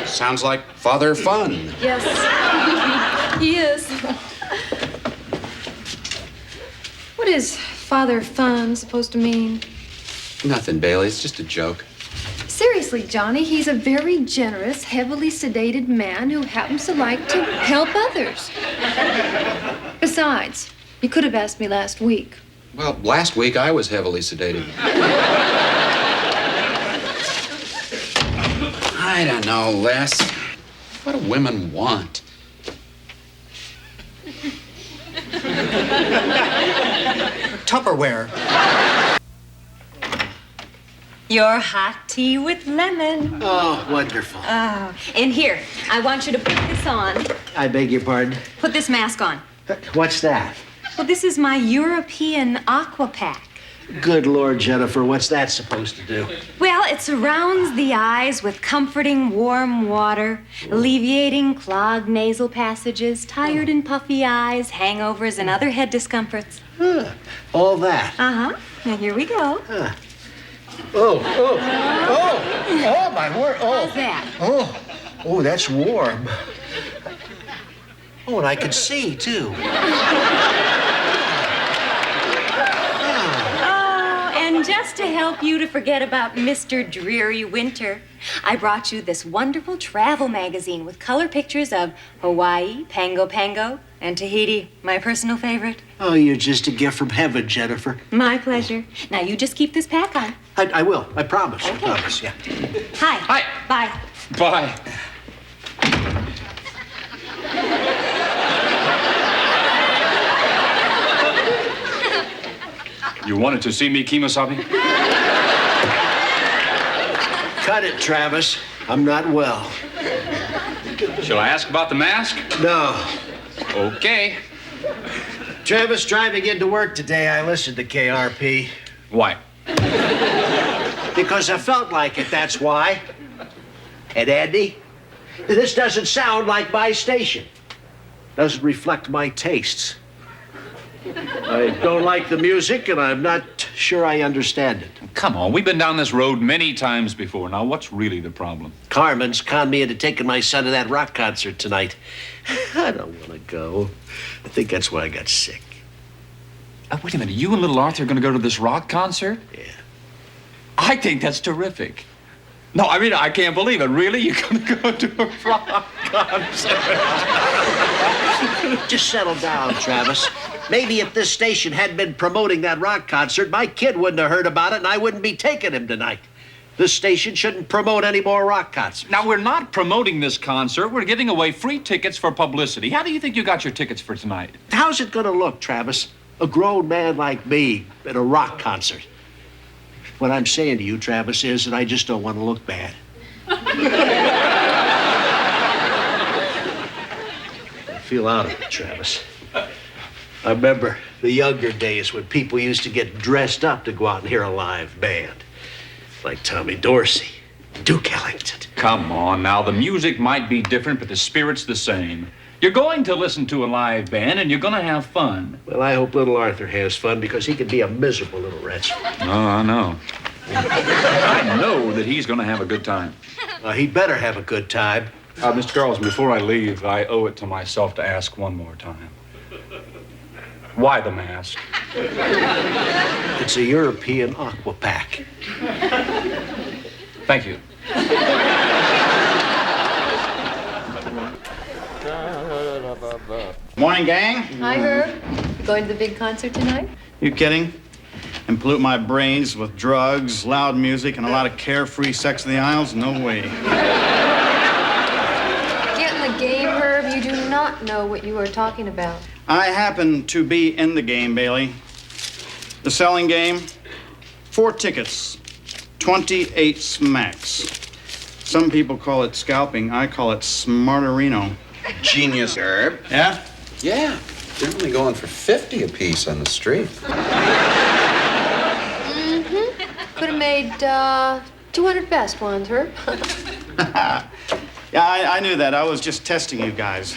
Sounds like Father Fun. Yes, he is. What is Father Fun supposed to mean? Nothing, Bailey. It's just a joke. Seriously, Johnny, he's a very generous, heavily sedated man who happens to like to help others. Besides, you could have asked me last week. Well, last week I was heavily sedated. I don't know, Les. What do women want? Tupperware. Your hot tea with lemon. Oh, wonderful. Oh, and here, I want you to put this on. I beg your pardon? Put this mask on. What's that? Well, this is my European aqua pack. Good Lord, Jennifer, what's that supposed to do? Well, it surrounds the eyes with comforting warm water, alleviating clogged nasal passages, tired and puffy eyes, hangovers, and other head discomforts. All that. Uh-huh. Now, here we go. Oh, my word. Oh. How's that? Oh, that's warm. Oh, and I can see, too. And just to help you to forget about Mr. Dreary Winter, I brought you this wonderful travel magazine with color pictures of Hawaii, Pango Pango, and Tahiti, my personal favorite. Oh, you're just a gift from heaven, Jennifer. My pleasure. Now, you just keep this pack on. I will. I promise. Okay. I promise, yeah. Hi. Hi. Bye. Bye. You wanted to see me, Kemosabe? Cut it, Travis. I'm not well. Shall I ask about the mask? No. Okay. Travis, driving into work today, I listened to KRP. Why? Because I felt like it, that's why. And Andy, this doesn't sound like my station. Doesn't reflect my tastes. I don't like the music, and I'm not sure I understand it. Come on, we've been down this road many times before. Now, what's really the problem? Carmen's conned me into taking my son to that rock concert tonight. I don't want to go. I think that's why I got sick. Wait a minute, you and little Arthur are going to go to this rock concert? Yeah. I think that's terrific. No, I mean, I can't believe it. Really? You're going to go to a rock concert? Just settle down, Travis. Maybe if this station hadn't been promoting that rock concert, my kid wouldn't have heard about it, and I wouldn't be taking him tonight. This station shouldn't promote any more rock concerts. Now, we're not promoting this concert. We're giving away free tickets for publicity. How do you think you got your tickets for tonight? How's it going to look, Travis? A grown man like me at a rock concert. What I'm saying to you, Travis, is that I just don't want to look bad. I feel out of it, Travis. I remember the younger days when people used to get dressed up to go out and hear a live band. Like Tommy Dorsey, Duke Ellington. Come on now, the music might be different, but the spirit's the same. You're going to listen to a live band, and you're going to have fun. Well, I hope little Arthur has fun, because he can be a miserable little wretch. Oh, I know. I know that he's going to have a good time. He'd better have a good time. Mr. Carlson, before I leave, I owe it to myself to ask one more time. Why the mask? It's a European aqua pack. Thank you. Morning, gang. Hi, Herb. You going to the big concert tonight? You kidding? And pollute my brains with drugs, loud music, and a lot of carefree sex in the aisles? No way. Get in the game, Herb. You do not know what you are talking about. I happen to be in the game, Bailey. The selling game, 4 tickets, 28 smacks. Some people call it scalping. I call it smarterino. Genius, Herb. Yeah? Yeah. They're only going for 50 apiece on the street. Mm-hmm. Could have made 200 best ones, Herb. Yeah, I knew that. I was just testing you guys.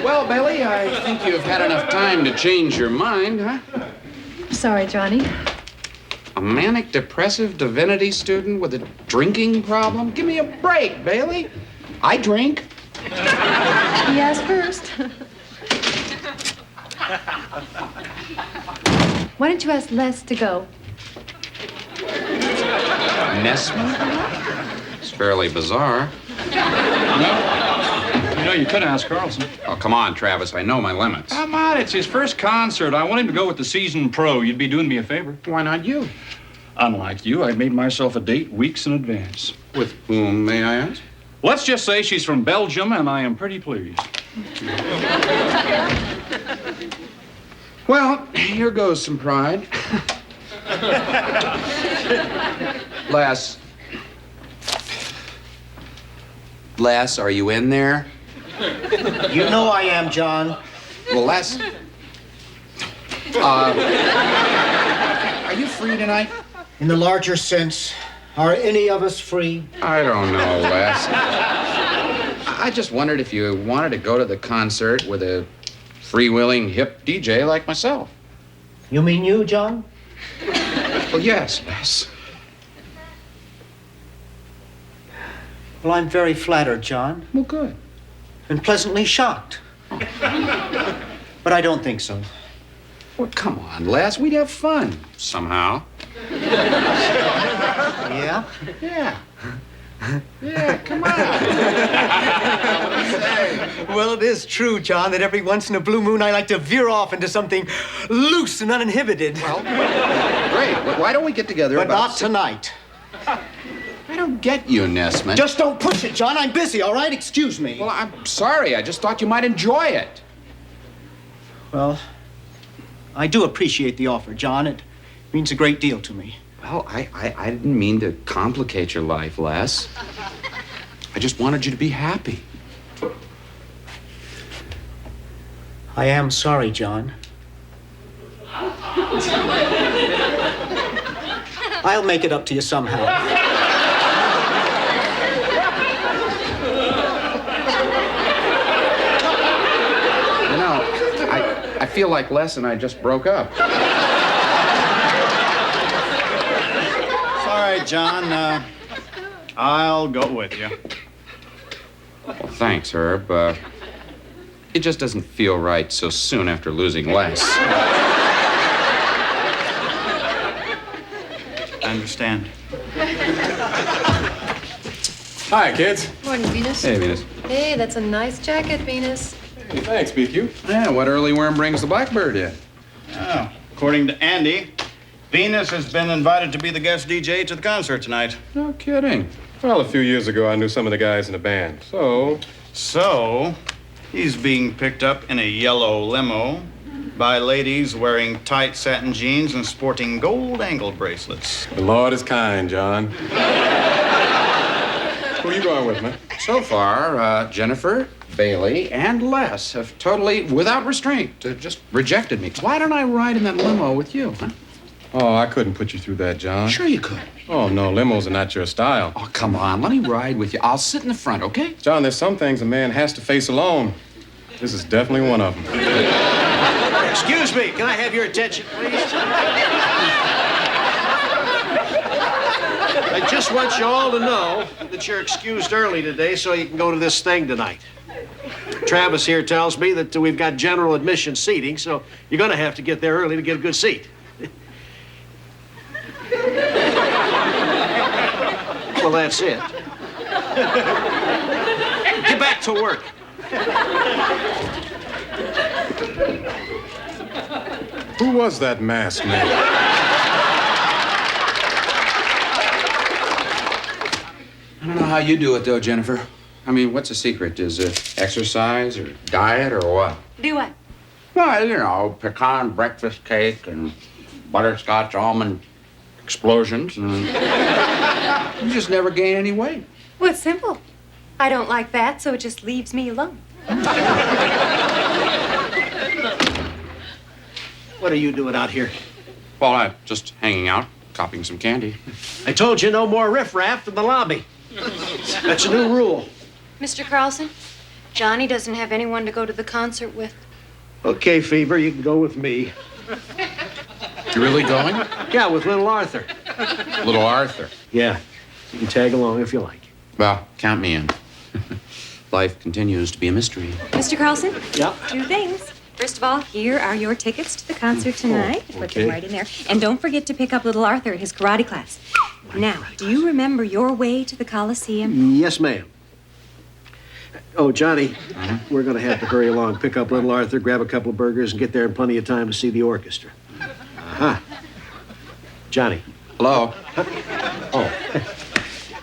Well, Billy, I think you've had enough time to change your mind, huh? Sorry, Johnny. A manic depressive divinity student with a drinking problem? Give me a break, Bailey. I drink. He asked first. Why don't you ask Les to go? Nessman? It's fairly bizarre. You know, you could ask Carlson. Oh, come on, Travis. I know my limits. Come on, it's his first concert. I want him to go with the seasoned pro. You'd be doing me a favor. Why not you? Unlike you, I made myself a date weeks in advance. With whom, may I ask? Let's just say she's from Belgium, and I am pretty pleased. Well, here goes some pride. Les, are you in there? You know I am, John. Well, Les. Are you free tonight? In the larger sense, are any of us free? I don't know, Les. I just wondered if you wanted to go to the concert with a freewheeling hip DJ like myself. You mean you, John? Well, yes, Les. Well, I'm very flattered, John. Well, good. And pleasantly shocked. But I don't think so. Well, come on, Les. We'd have fun somehow. Yeah? Yeah. Yeah, come on. Well, it is true, John, that every once in a blue moon I like to veer off into something loose and uninhibited. Well, great. Well, why don't we get together But about... not tonight. I don't get you, Nessman. Just don't push it, John. I'm busy, all right? Excuse me. Well, I'm sorry. I just thought you might enjoy it. Well, I do appreciate the offer, John. It means a great deal to me. Well, I didn't mean to complicate your life, Les. I just wanted you to be happy. I am sorry, John. I'll make it up to you somehow. You know, I feel like Les and I just broke up. All right, John. I'll go with you. Well, thanks, Herb. It just doesn't feel right so soon after losing Les. I understand. Hi, kids. Morning, Venus. Hey, Venus. Hey, that's a nice jacket, Venus. Hey, thanks, BQ. Yeah, what early worm brings the blackbird in? Oh, according to Andy, Venus has been invited to be the guest DJ to the concert tonight. No kidding. Well, a few years ago, I knew some of the guys in the band. So, he's being picked up in a yellow limo by ladies wearing tight satin jeans and sporting gold ankle bracelets. The Lord is kind, John. Who are you going with, man? So far, Jennifer, Bailey, and Les have totally, without restraint, just rejected me. Why don't I ride in that limo with you, huh? Oh, I couldn't put you through that, John. Sure you could. Oh, no, limos are not your style. Oh, come on. Let me ride with you. I'll sit in the front, okay? John, there's some things a man has to face alone. This is definitely one of them. Excuse me, can I have your attention, please? I just want you all to know that you're excused early today so you can go to this thing tonight. Travis here tells me that we've got general admission seating, so you're going to have to get there early to get a good seat. Well, that's it. Get back to work. Who was that masked man? I don't know how you do it, though, Jennifer. I mean, what's the secret? Is it exercise or diet or what? Do what? Well, you know, pecan breakfast cake and butterscotch almond explosions. And you just never gain any weight. Well, it's simple. I don't like that, so it just leaves me alone. What are you doing out here? Well, I'm just hanging out, copying some candy. I told you no more riffraff in the lobby. That's a new rule. Mr. Carlson, Johnny doesn't have anyone to go to the concert with. Okay, Fever, you can go with me. You really going? Yeah, with little Arthur. Little Arthur. Yeah, you can tag along if you like. Well, count me in. Life continues to be a mystery. Mr. Carlson? Yeah? 2 things. First of all, here are your tickets to the concert tonight. Put them right in there. And don't forget to pick up little Arthur at his karate class. Now, do you remember your way to the Coliseum? Yes, ma'am. Oh, Johnny, we're going to have to hurry along. Pick up little Arthur, grab a couple of burgers, and get there in plenty of time to see the orchestra. Uh-huh. Johnny. Hello? Oh.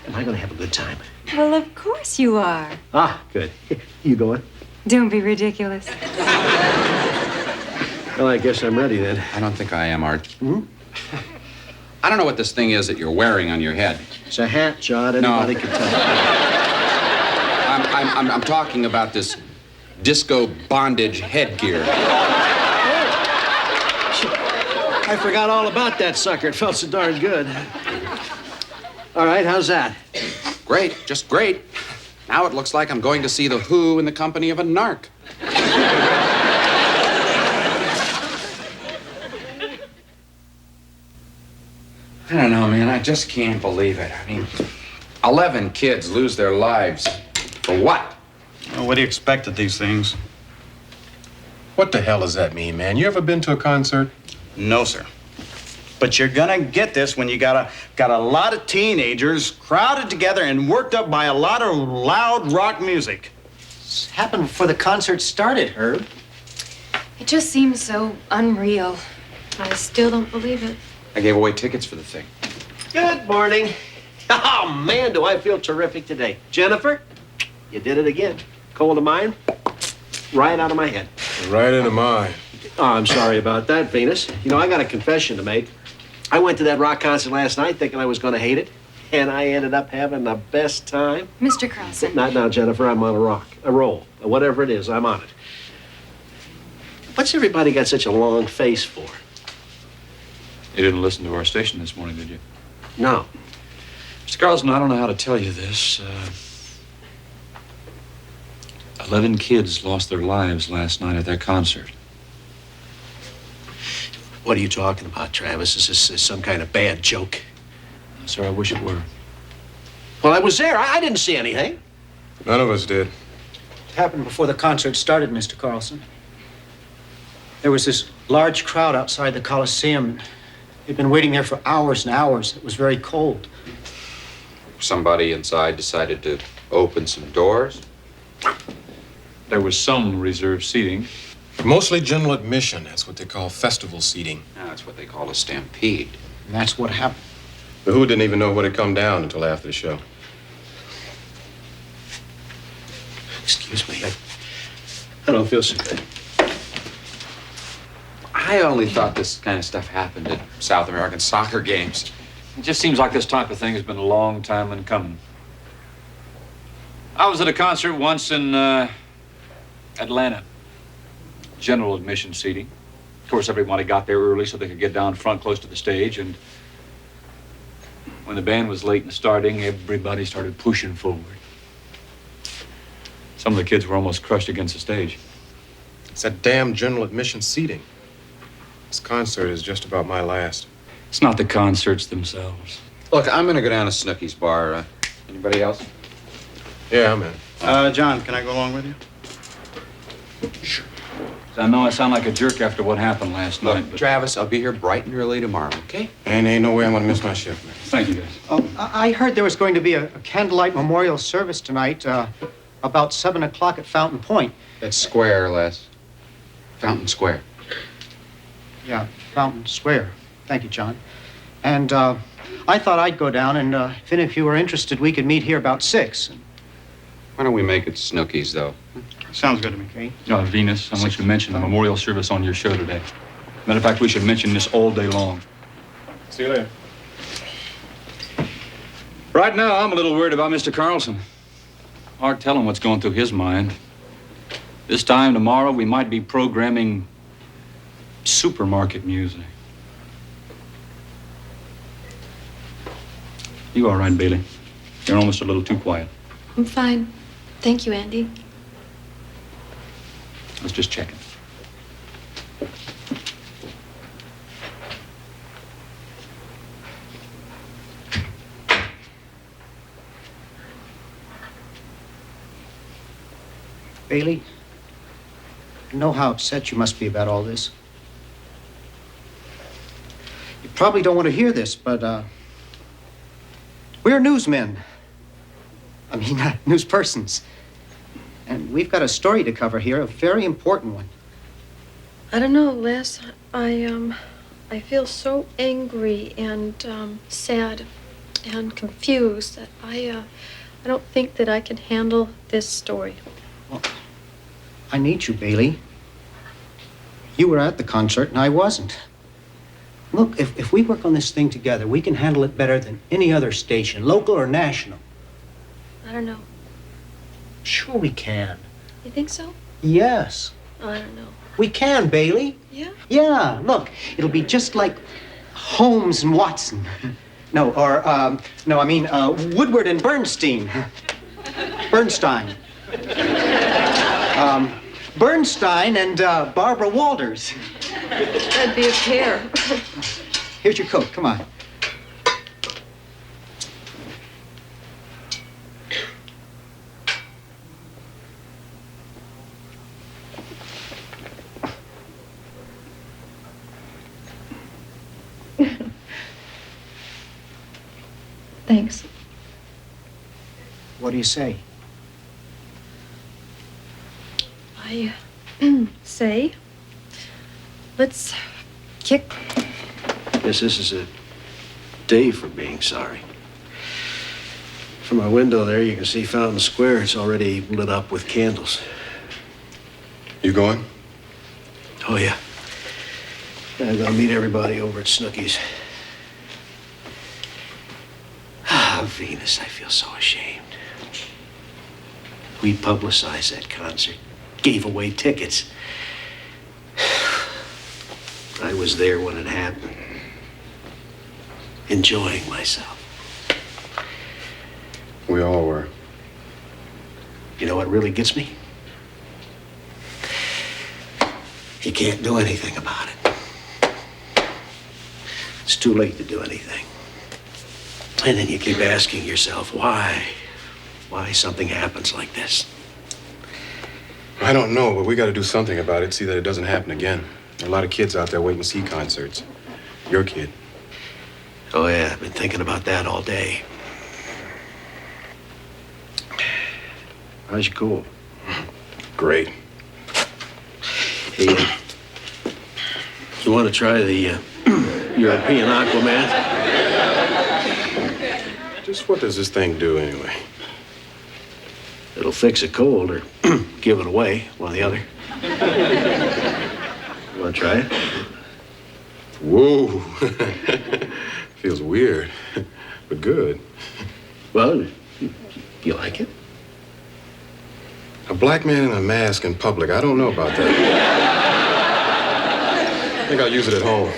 Am I going to have a good time? Well, of course you are. Ah, good. You going? Don't be ridiculous. Well, I guess I'm ready then. I don't think I am, Art. I don't know what this thing is that you're wearing on your head. It's a hat, John. Anybody can tell. I'm talking about this disco bondage headgear. I forgot all about that sucker. It felt so darn good. All right, how's that? Great, just great. Now it looks like I'm going to see The Who in the company of a narc. I don't know, man. I just can't believe it. I mean, 11 kids lose their lives. For what? Well, what do you expect of these things? What the hell does that mean, man? You ever been to a concert? No, sir. But you're gonna get this when you got a lot of teenagers crowded together and worked up by a lot of loud rock music. This happened before the concert started, Herb. It just seems so unreal. I still don't believe it. I gave away tickets for the thing. Good morning. Oh, man, do I feel terrific today. Jennifer, you did it again. Cold of mine, right out of my head. Right into mine. Oh, I'm sorry about that, Venus. You know, I got a confession to make. I went to that rock concert last night thinking I was going to hate it, and I ended up having the best time. Mr. Carlson. Not now, Jennifer. I'm on a roll. Whatever it is, I'm on it. What's everybody got such a long face for? You didn't listen to our station this morning, did you? No. Mr. Carlson, I don't know how to tell you this. 11 kids lost their lives last night at that concert. What are you talking about, Travis? Is this some kind of bad joke? Sir, I wish it were. Well, I was there. I didn't see anything. None of us did. It happened before the concert started, Mr. Carlson. There was this large crowd outside the Coliseum. They'd been waiting there for hours and hours. It was very cold. Somebody inside decided to open some doors. There was some reserved seating. Mostly general admission. That's what they call festival seating. Now, that's what they call a stampede. And that's what happened. The Who didn't even know what had come down until after the show. Excuse me. I don't feel so good. I only thought this kind of stuff happened at South American soccer games. It just seems like this type of thing has been a long time in coming. I was at a concert once in Atlanta. General admission seating. Of course, everybody got there early so they could get down front close to the stage, and when the band was late in starting, everybody started pushing forward. Some of the kids were almost crushed against the stage. It's that damn general admission seating. This concert is just about my last. It's not the concerts themselves. Look, I'm gonna go down to Snooky's bar. Anybody else? Yeah, I'm in. John, can I go along with you? Sure. I know I sound like a jerk after what happened last night, Look, but... Travis, I'll be here bright and early tomorrow, okay? And ain't no way I'm gonna miss my shift, man. Thank you, guys. Oh, I heard there was going to be a candlelight memorial service tonight, about 7 o'clock at Fountain Point. That's Square, Les. Fountain Square. Yeah, Fountain Square. Thank you, John. And I thought I'd go down, and if you were interested, we could meet here about 6. Why don't we make it Snooky's, though? Sounds good to me. Okay. Venus, I want you to mention the memorial service on your show today. Matter of fact, we should mention this all day long. See you later. Right now, I'm a little worried about Mr. Carlson. Hard telling what's going through his mind. This time tomorrow, we might be programming supermarket music. You all right, Bailey? You're almost a little too quiet. I'm fine. Thank you, Andy. I was just checking. Bailey, I know how upset you must be about all this. You probably don't want to hear this, but we're newsmen. I mean, newspersons. And we've got a story to cover here, a very important one. I don't know, Les. I feel so angry and sad and confused that I don't think that I can handle this story. Well, I need you, Bailey. You were at the concert and I wasn't. Look, if we work on this thing together, we can handle it better than any other station, local or national. I don't know. Sure we can. You think so? Yes. I don't know. We can, Bailey. Yeah? Yeah, look, it'll be just like Holmes and Watson. Woodward and Bernstein. Bernstein. Bernstein and Barbara Walters. That'd be a pair. Here's your coat, come on. Thanks. What do you say? I say, let's kick. Guess this is a day for being sorry. From my window there, you can see Fountain Square. It's already lit up with candles. You going? Oh, yeah. I'm gonna meet everybody over at Snooky's. Ah, Venus, I feel so ashamed. We publicized that concert, gave away tickets. I was there when it happened, enjoying myself. We all were. You know what really gets me? You can't do anything about it. It's too late to do anything. And then you keep asking yourself, why? Why something happens like this? I don't know, but we got to do something about it, see that it doesn't happen again. There are a lot of kids out there waiting to see concerts. Your kid. Oh, yeah, I've been thinking about that all day. How's your cold? Great. Hey, you want to try the European Aquaman? Just what does this thing do anyway? It'll fix a cold or give it away, one or the other. You want to try it? Whoa. Feels weird, but good. Well, you like it? A black man in a mask in public, I don't know about that. I think I'll use it at home.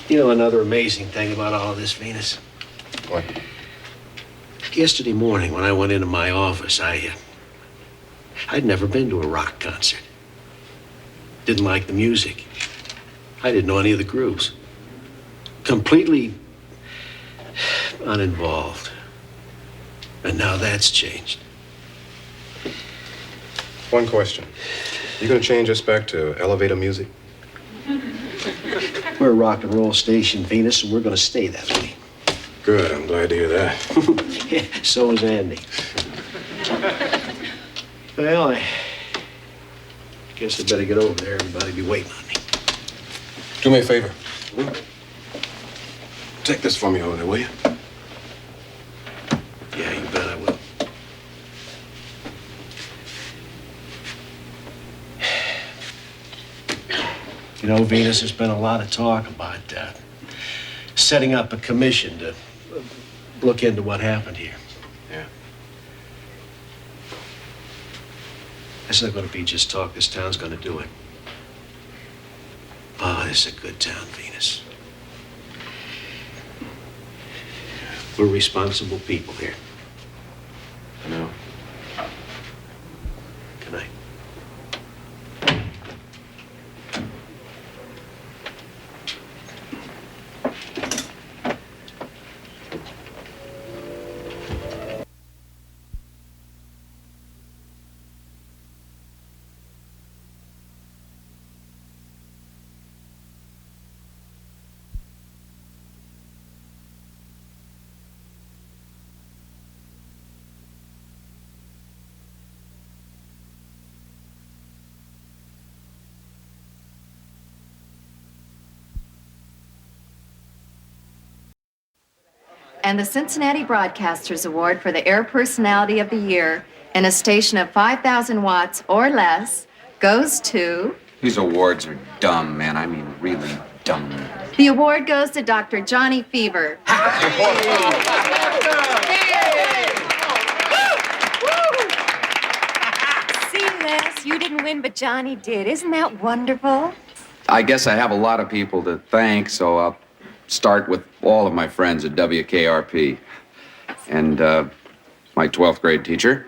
You know another amazing thing about all of this, Venus? What? Yesterday morning when I went into my office, I'd never been to a rock concert. Didn't like the music. I didn't know any of the groups. Completely uninvolved. And now that's changed. One question. You gonna change us back to elevator music? We're a rock and roll station, Venus, and we're gonna stay that way. Good, I'm glad to hear that. Yeah, so is Andy. Well, I guess I better get over there. Everybody be waiting on me. Do me a favor. Take this for me over there, will you? Yeah, you bet I will. You know, Venus, there's been a lot of talk about setting up a commission to look into what happened here. Yeah. It's not going to be just talk. This town's going to do it. Oh, this is a good town, Venus. We're responsible people here. I know. Good night. And the Cincinnati Broadcasters Award for the Air Personality of the Year in a station of 5,000 watts or less goes to... These awards are dumb, man. I mean, really dumb. The award goes to Dr. Johnny Fever. See, Les, you didn't win, but Johnny did. Isn't that wonderful? I guess I have a lot of people to thank, so I'll start with all of my friends at WKRP. And my 12th grade teacher.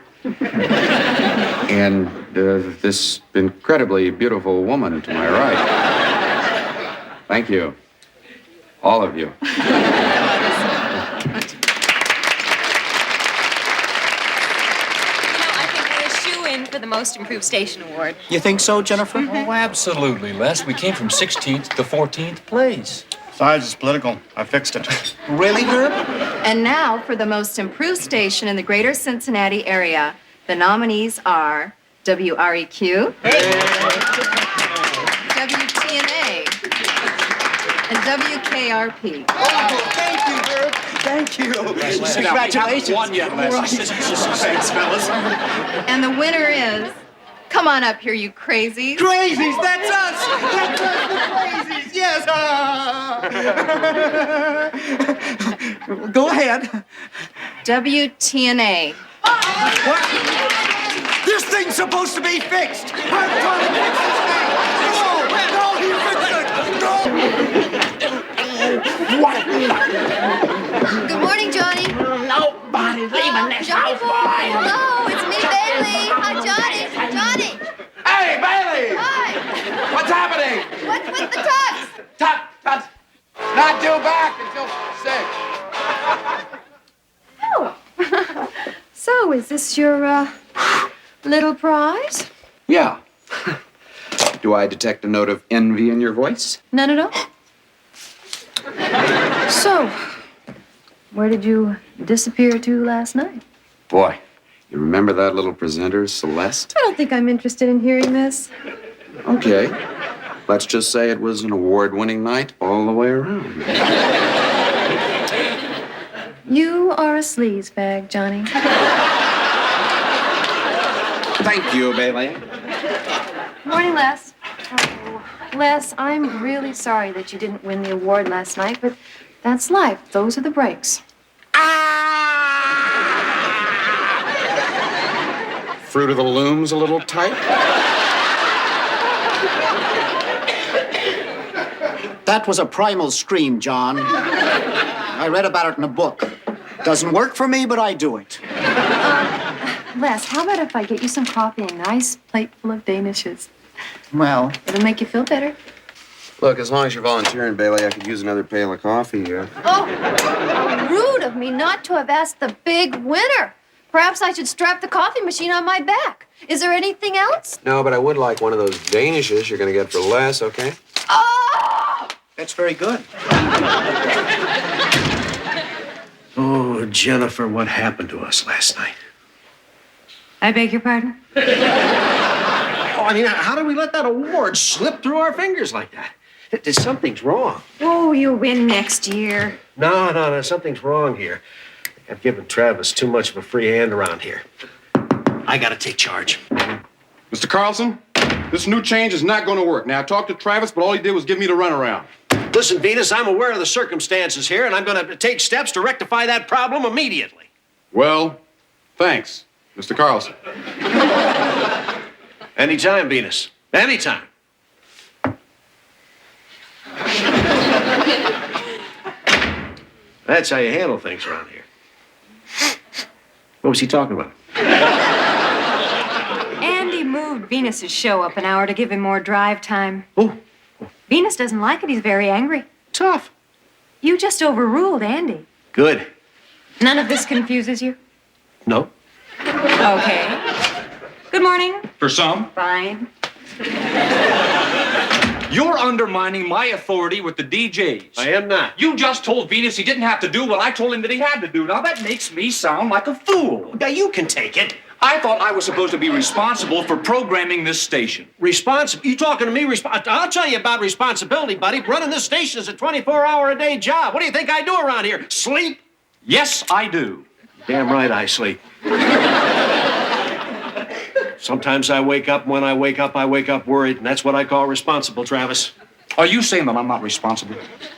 And this incredibly beautiful woman to my right. Thank you. All of you. For the Most Improved Station Award. You think so, Jennifer? Oh, absolutely, Les. We came from 16th to 14th place. Besides, it's political. I fixed it. Really, Herb? And now for the most improved station in the greater Cincinnati area. The nominees are WREQ, WTNA, and WKRP. Oh, thank you, Herb. Thank you. Congratulations. One yet, Les. Thanks, fellas. And the winner is... Come on up here, you crazies. Crazies, that's us! That's us, the crazies, yes! Go ahead. WTNA. What? This thing's supposed to be fixed! I'm trying to fix this thing! No, you fixed it! No! What? Good morning, Johnny. Nobody's leaving this house, boy. Hello, it's me, Bailey. Hi, Johnny. Johnny. Hey, Bailey! Hi. What's happening? What's with the tux? Tut. Not due back until 6. Oh. So, is this your, little prize? Yeah. Do I detect a note of envy in your voice? None at all? So, where did you disappear to last night? Boy, you remember that little presenter, Celeste? I don't think I'm interested in hearing this. Okay. Let's just say it was an award-winning night all the way around. You are a sleazebag, Johnny. Thank you, Bailey. Morning, Les. Oh, Les, I'm really sorry that you didn't win the award last night, but that's life. Those are the breaks. Fruit of the Loom's a little tight. That was a primal scream, John. I read about it in a book. Doesn't work for me, but I do it. Les, how about if I get you some coffee and a nice plate full of Danishes? Well, It'll make you feel better. Look, as long as you're volunteering, Bailey, I could use another pail of coffee. Oh, rude of me not to have asked the big winner. Perhaps I should strap the coffee machine on my back. Is there anything else? No, but I would like one of those Danishes you're going to get for less, okay? Oh! that's very good. Oh, Jennifer, what happened to us last night? I beg your pardon? Oh, I mean, how did we let that award slip through our fingers like that? Something's wrong. Oh, you'll win next year. No, something's wrong here. I've given Travis too much of a free hand around here. I gotta take charge. Mr. Carlson, this new change is not going to work. Now, I talked to Travis, but all he did was give me the runaround. Listen, Venus, I'm aware of the circumstances here, and I'm gonna take steps to rectify that problem immediately. Well, thanks, Mr. Carlson. Anytime, Venus. Anytime. That's how you handle things around here. What was he talking about? Andy moved Venus's show up an hour to give him more drive time. Oh. Venus doesn't like it. He's very angry. Tough. You just overruled Andy. Good. None of this confuses you? No. Okay. Good morning. For some, Fine. you're undermining my authority with the DJs. I am not. You just told Venus he didn't have to do what I told him that he had to do. Now that makes me sound like a fool. Now, you can take it. I thought I was supposed to be responsible for programming this station. You talking to me? I'll tell you about responsibility, buddy. Running this station is a 24-hour-a-day job. What do you think I do around here? Sleep? Yes, I do. Damn right I sleep. Sometimes I wake up, and when I wake up worried, and that's what I call responsible, Travis. Are you saying that I'm not responsible?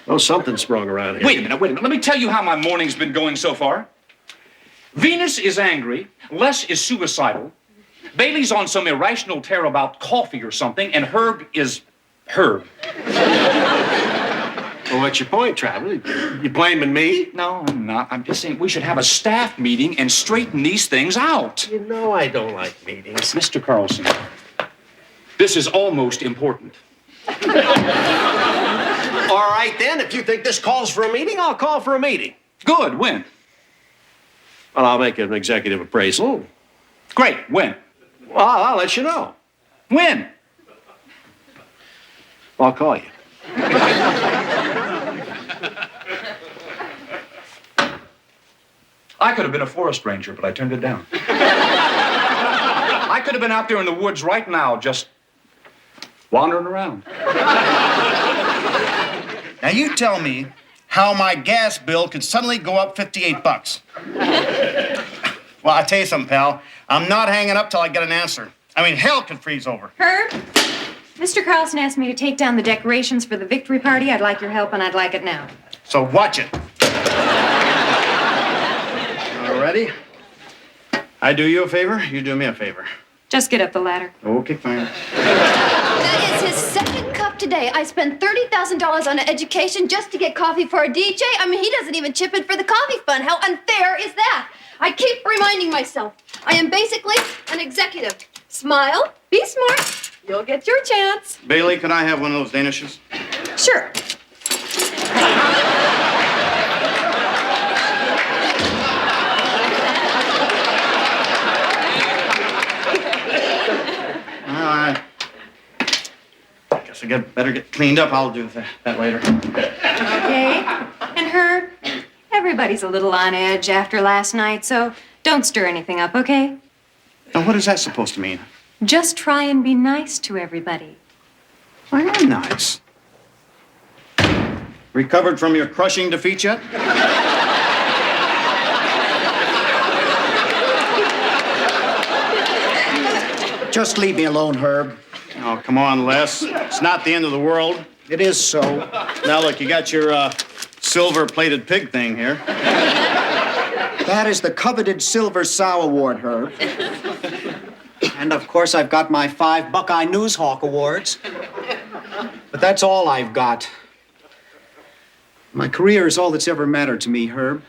Oh, something's wrong around here. Wait a minute. Let me tell you how my morning's been going so far. Venus is angry, Les is suicidal, Bailey's on some irrational tear about coffee or something, and Herb is Herb. Well, what's your point, Travis? You blaming me? No, I'm not. I'm just saying we should have a staff meeting and straighten these things out. You know I don't like meetings. Mr. Carlson, this is almost important. All right, then. If you think this calls for a meeting, I'll call for a meeting. Good. When? Well, I'll make an executive appraisal. Great. When? Well, I'll let you know. When? I'll call you. could have been a forest ranger, but I turned it down. I could have been out there in the woods right now, just wandering around. Now you tell me how my gas bill could suddenly go up $58. Well, I'll tell you something, pal. I'm not hanging up till I get an answer. I mean, hell could freeze over. Herb, Mr. Carlson asked me to take down the decorations for the victory party. I'd like your help, and I'd like it now. So watch it. All ready? I do you a favor, you do me a favor. Just get up the ladder. Okay, fine. That is his second cup today. I spent $30,000 on an education just to get coffee for a DJ. I mean, he doesn't even chip in for the coffee fund. How unfair is that? I keep reminding myself, I am basically an executive. Smile, be smart, you'll get your chance. Bailey, can I have one of those Danishes? Sure. I guess I better get cleaned up. I'll do that later. Okay. And Herb, everybody's a little on edge after last night, so don't stir anything up, okay? Now, what is that supposed to mean? Just try and be nice to everybody. I am nice. Recovered from your crushing defeat yet? Just leave me alone, Herb. Oh, come on, Les. It's not the end of the world. It is so. Now, look, you got your silver-plated pig thing here. That is the coveted Silver Sow Award, Herb. And, of course, I've got my 5 Buckeye Newshawk Awards. But that's all I've got. My career is all that's ever mattered to me, Herb.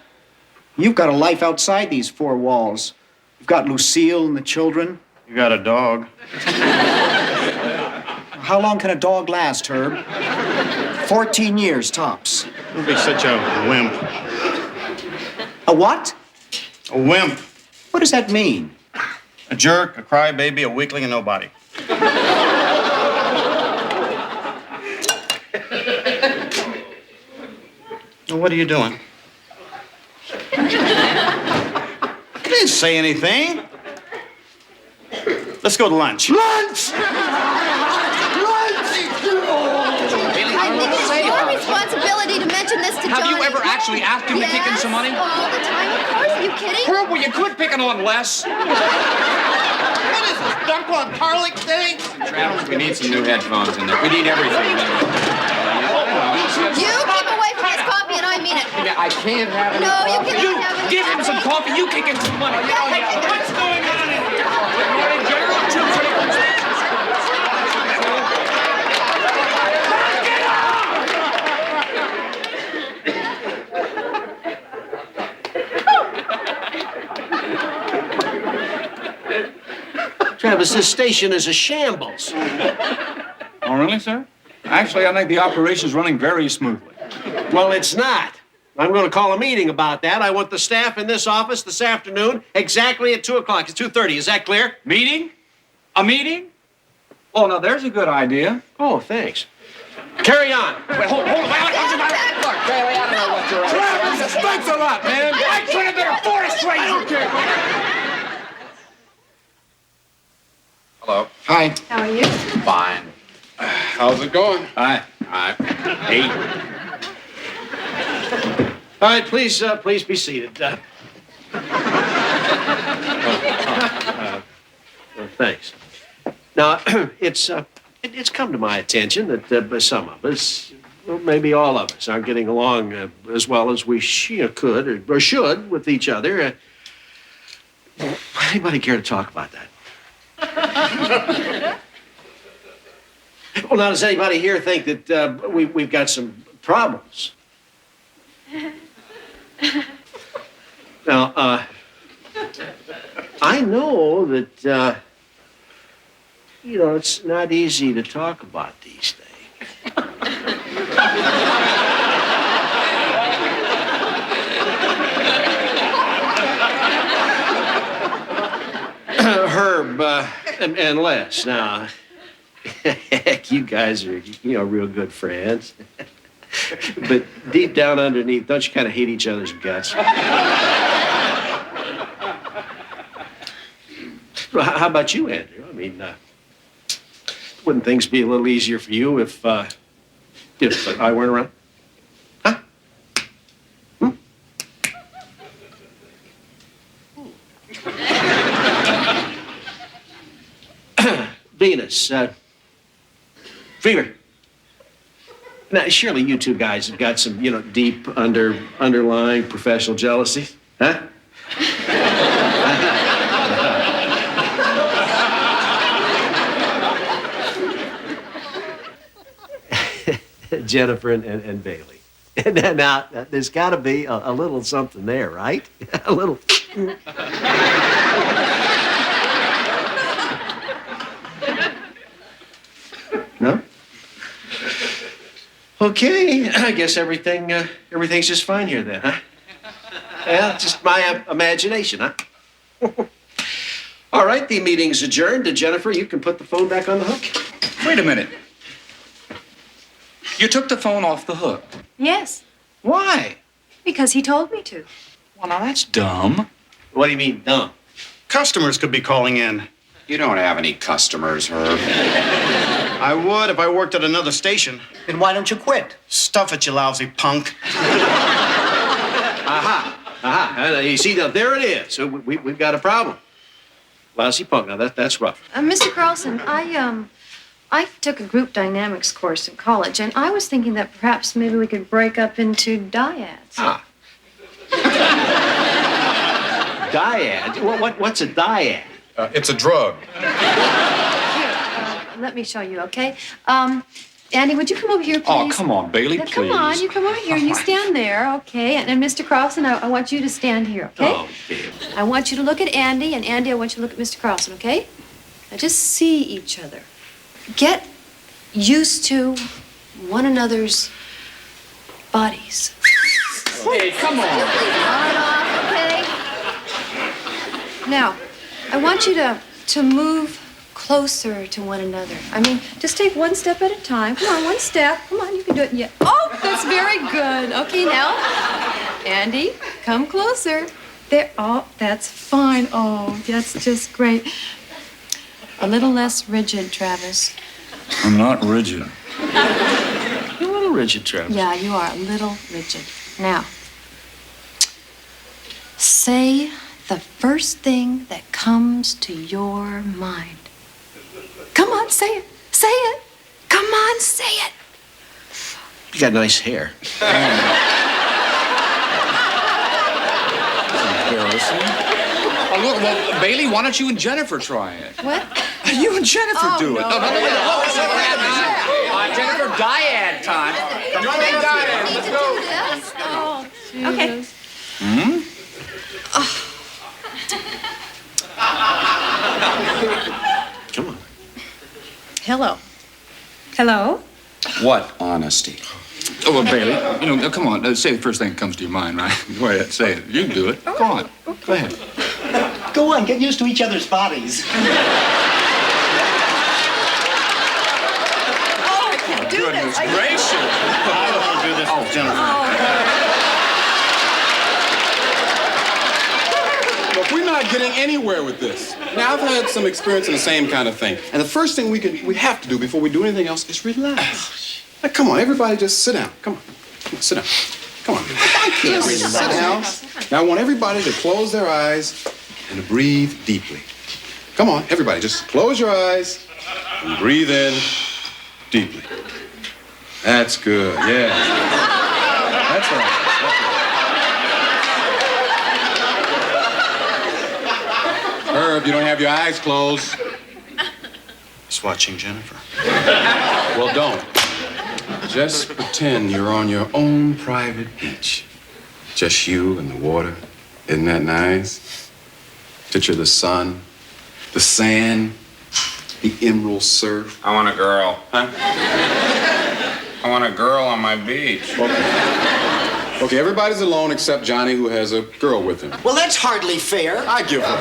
You've got a life outside these 4 walls. You've got Lucille and the children. You got a dog. How long can a dog last, Herb? 14 years, tops. Don't be such a wimp. A what? A wimp. What does that mean? A jerk, a crybaby, a weakling, and nobody. Well, what are you doing? I didn't say anything. Let's go to lunch. Lunch! I think it's your responsibility to mention this to Johnny. Have you ever actually asked him to kick in some money? All the time, of course. Are you kidding? Herb, will you quit picking on Les? What is this, dunk on garlic thing? Travis, we need some new headphones in there. We need everything. You keep away from this coffee, and I mean it. Yeah, I can't have it. No, you cannot have it. Give him some coffee, you kick in some money. What's going on in here? Good morning, General. 2 favors. Travis, this station is a shambles. Oh, really, sir? Actually, I think the operation's running very smoothly. Well, it's not. I'm going to call a meeting about that. I want the staff in this office this afternoon exactly at 2 o'clock. It's 2:30. Is that clear? Meeting? A meeting? Oh, now there's a good idea. Oh, thanks. Carry on. Wait, hold on. Look, Bailey, I don't know what you're at. Travis, thanks a lot, man. I could have been a forest ranger. I don't care. Hello. Hi. How are you? Fine. How's it going? Hi. Hi. Hey. All right, please be seated. Thanks. Now, it's come to my attention that some of us, well, maybe all of us, aren't getting along as well as we could or should with each other. Anybody care to talk about that? Well, now, does anybody here think that we've got some problems? Now, I know that, it's not easy to talk about these things. Herb and Les, now, heck, you guys are, real good friends. But deep down underneath, don't you kind of hate each other's guts? Well, how about you, Andrew? I mean, wouldn't things be a little easier for you if I weren't around? Huh? Venus, Fever. Now, surely you two guys have got some, deep underlying professional jealousy, huh? Jennifer and Bailey. Now, there's got to be a little something there, right? A little. No? Okay, I guess everything's just fine here then, huh? Yeah, just my imagination, huh? All right, the meeting's adjourned. Jennifer, you can put the phone back on the hook. Wait a minute. You took the phone off the hook. Yes, Why? because he told me to. Well, now that's dumb. What do you mean, dumb? Customers could be calling in. You don't have any customers, Herb. I would if I worked at another station. Then why don't you quit? Stuff it, you lousy punk. Aha. You see, now there it is. So we've got a problem. Lousy punk. Now that's rough. Mr. Carlson, I took a group dynamics course in college, and I was thinking that perhaps maybe we could break up into dyads. Dyad? What's a dyad? It's a drug. Let me show you, okay? Andy, would you come over here, please? Oh, come on, Bailey, Now, please. come on, you come over here. You stand there, okay? And Mr. Carlson, I want you to stand here, okay? Okay. I want you to look at Andy, and Andy, I want you to look at Mr. Carlson, okay? Now, just see each other. Get used to one another's bodies. Hey, come on. Right off, okay? Now, I want you to move closer to one another. I mean, just take one step at a time. Come on, one step. Come on, you can do it. Yeah. Oh, that's very good. Okay, now, Andy, come closer. There. Oh, that's fine. Oh, that's just great. A little less rigid, Travis. I'm not rigid. You're a little rigid, Travis. Yeah, you are a little rigid. Now, say the first thing that comes to your mind. Come on, say it. Say it. Come on, say it. You got nice hair. Embarrassing. Oh, look, well, Bailey, why don't you and Jennifer try it? What? You and Jennifer do it. No. Jennifer, dyad time. Come on, dyad. Let's go. Oh, Okay. Hmm? Come on. Hello. Hello? What honesty? Oh, well, Bailey, come on. Say the first thing that comes to your mind, right? Go ahead, say it. You can do it. Go on. Go ahead. Go on, get used to each other's bodies. Oh, I can't do Goodness this. gracious. I don't want to do this with Jennifer. Look, we're not getting anywhere with this. Now, I've had some experience in the same kind of thing. And the first thing we have to do before we do anything else is relax. Like, come on, everybody just sit down. Come on, sit down. Come on. Sit down. Now, I want everybody to close their eyes and to breathe deeply. Come on, everybody, just close your eyes and breathe in deeply. That's good, yeah. That's right. Herb, you don't have your eyes closed. Just watching Jennifer. Well, don't. Just pretend you're on your own private beach. Just you and the water. Isn't that nice? Picture the sun, the sand, the emerald surf. I want a girl. Huh? I want a girl on my beach. Okay, everybody's alone except Johnny, who has a girl with him. Well, that's hardly fair. I give her.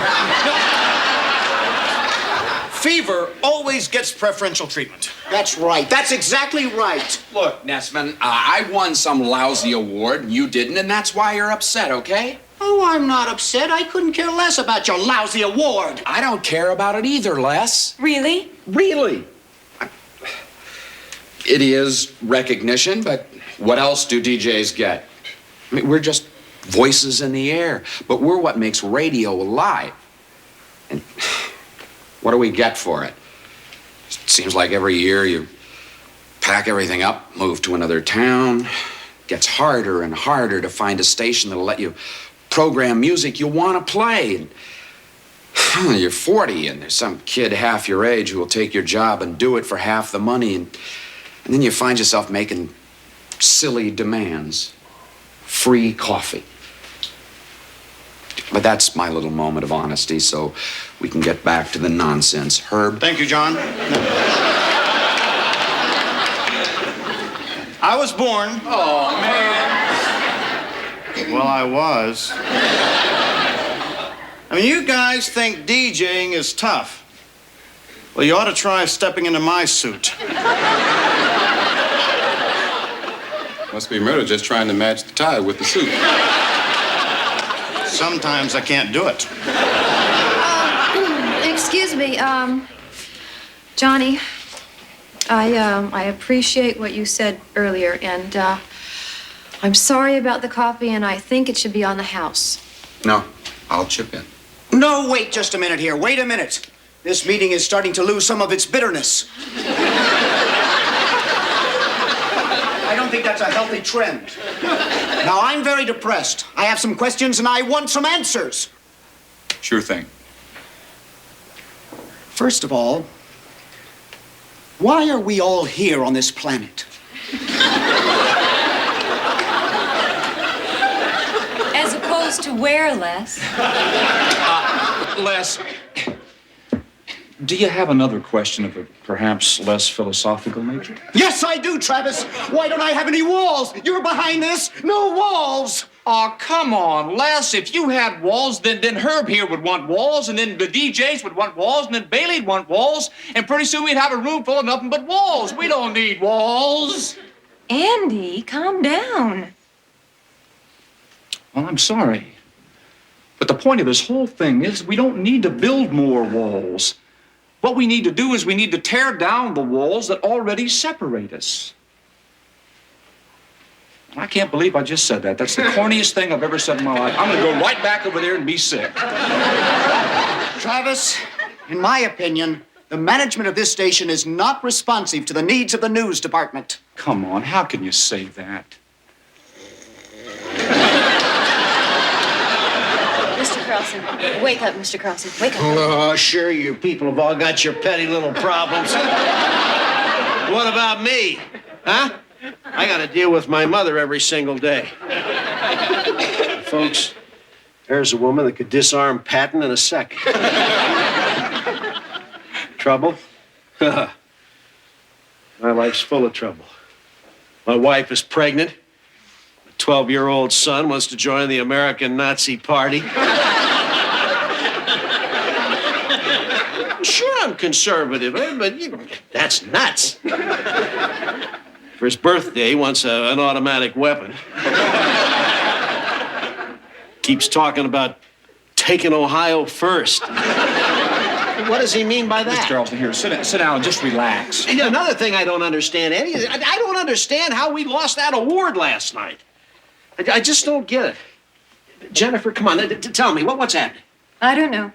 Fever always gets preferential treatment. That's right. That's exactly right. Look, Nessman, I won some lousy award and you didn't, and that's why you're upset, okay? Oh, Oh, I'm not upset. I couldn't care less about your lousy award. I don't care about it either, Les. Really? Really? It is recognition, but what else do DJs get? I mean, we're just voices in the air, but we're what makes radio alive. And what do we get for it? It seems like every year you pack everything up, move to another town. It gets harder and harder to find a station that'll let you program music you want to play. And you're 40 and there's some kid half your age who will take your job and do it for half the money. And then you find yourself making silly demands. Free coffee. But that's my little moment of honesty, so we can get back to the nonsense. Herb? Thank you, John. I was born. Oh, man. Well, I was. I mean, you guys think DJing is tough. Well, you ought to try stepping into my suit. Must be murder just trying to match the tie with the suit. Sometimes I can't do it. Excuse me, Johnny. I appreciate what you said earlier, and I'm sorry about the coffee, and I think it should be on the house. No, I'll chip in. No, wait just a minute here. Wait a minute. This meeting is starting to lose some of its bitterness. I don't think that's a healthy trend. Now, I'm very depressed. I have some questions, and I want some answers. Sure thing. First of all, why are we all here on this planet? As opposed to where, Les? Les, do you have another question of a perhaps less philosophical nature? Yes, I do, Travis. Why don't I have any walls? You're behind this. No walls. Oh, come on, Les. If you had walls, then Herb here would want walls, and then the DJs would want walls, and then Bailey'd want walls, and pretty soon we'd have a room full of nothing but walls. We don't need walls. Andy, calm down. Well, I'm sorry. But the point of this whole thing is we don't need to build more walls. What we need to do is we need to tear down the walls that already separate us. I can't believe I just said that. That's the corniest thing I've ever said in my life. I'm going to go right back over there and be sick. Travis, in my opinion, the management of this station is not responsive to the needs of the news department. Come on, how can you say that? Mr. Carlson, wake up, Mr. Carlson. Wake up. Oh, sure, you people have all got your petty little problems. What about me? Huh? I got to deal with my mother every single day. Folks, there's a woman that could disarm Patton in a second. Trouble? My life's full of trouble. My wife is pregnant. A 12-year-old son wants to join the American Nazi Party. Sure, I'm conservative, but that's nuts. For his birthday, he wants an automatic weapon. Keeps talking about taking Ohio first. What does he mean by that? Mr. Carlson, here, sit down and just relax. And another thing I don't understand, Eddie, is I don't understand how we lost that award last night. I just don't get it. Jennifer, come on, tell me, what's happening? I don't know.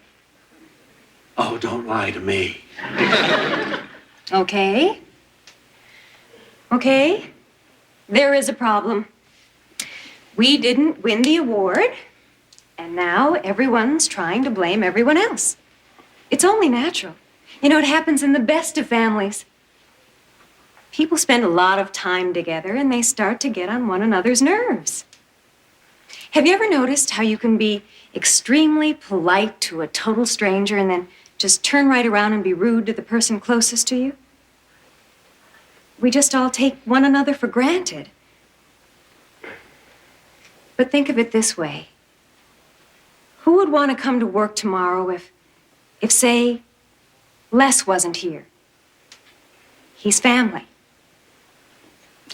Oh, don't lie to me. Okay. Okay. There is a problem. We didn't win the award, and now everyone's trying to blame everyone else. It's only natural. You know, it happens in the best of families. People spend a lot of time together, and they start to get on one another's nerves. Have you ever noticed how you can be extremely polite to a total stranger and then just turn right around and be rude to the person closest to you? We just all take one another for granted. But think of it this way. Who would want to come to work tomorrow if say, Les wasn't here? He's family.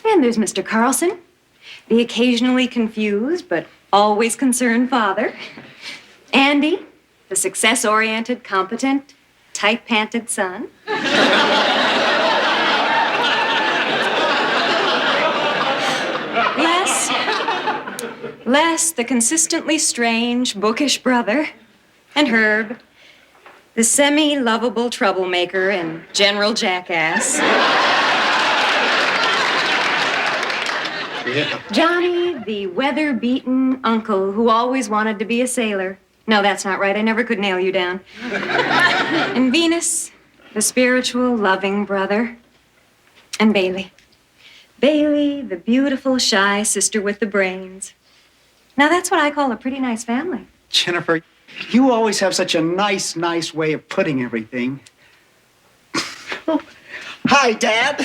And there's Mr. Carlson. the occasionally confused but always concerned father. Andy, the success-oriented, competent, tight-panted son. Les, the consistently strange, bookish brother. And Herb, the semi-lovable troublemaker and general jackass. Yeah. Johnny, the weather-beaten uncle who always wanted to be a sailor. No, that's not right. I never could nail you down. And Venus, the spiritual, loving brother. And Bailey. Bailey, the beautiful, shy sister with the brains. Now, that's what I call a pretty nice family. Jennifer, you always have such a nice way of putting everything. Oh, hi, Dad.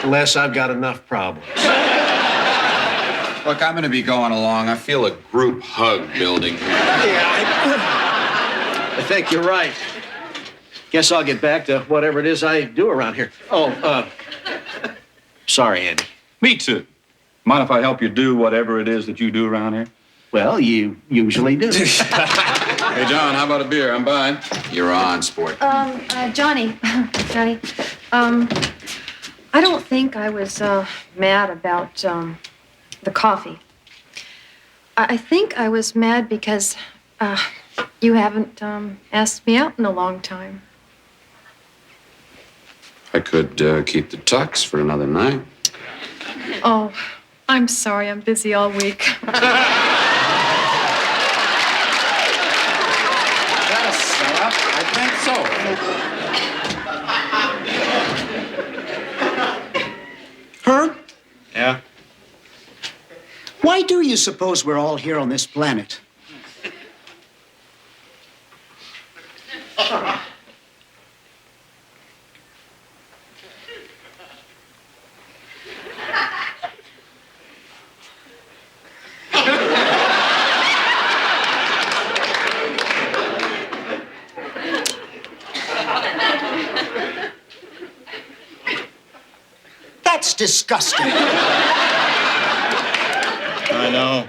Les, I've got enough problems. Look, I'm going to be going along. I feel a group hug building here. Yeah, I think you're right. Guess I'll get back to whatever it is I do around here. Oh, sorry, Andy. Me too. Mind if I help you do whatever it is that you do around here? Well, you usually do. Hey, John, how about a beer? I'm buying. You're on, sport. Johnny, I don't think I was mad about the coffee. I think I was mad because you haven't asked me out in a long time. I could keep the tux for another night. Oh, I'm sorry. I'm busy all week. That's a setup. I think so. Herb, Yeah? why do you suppose we're all here on this planet? That's disgusting. I know.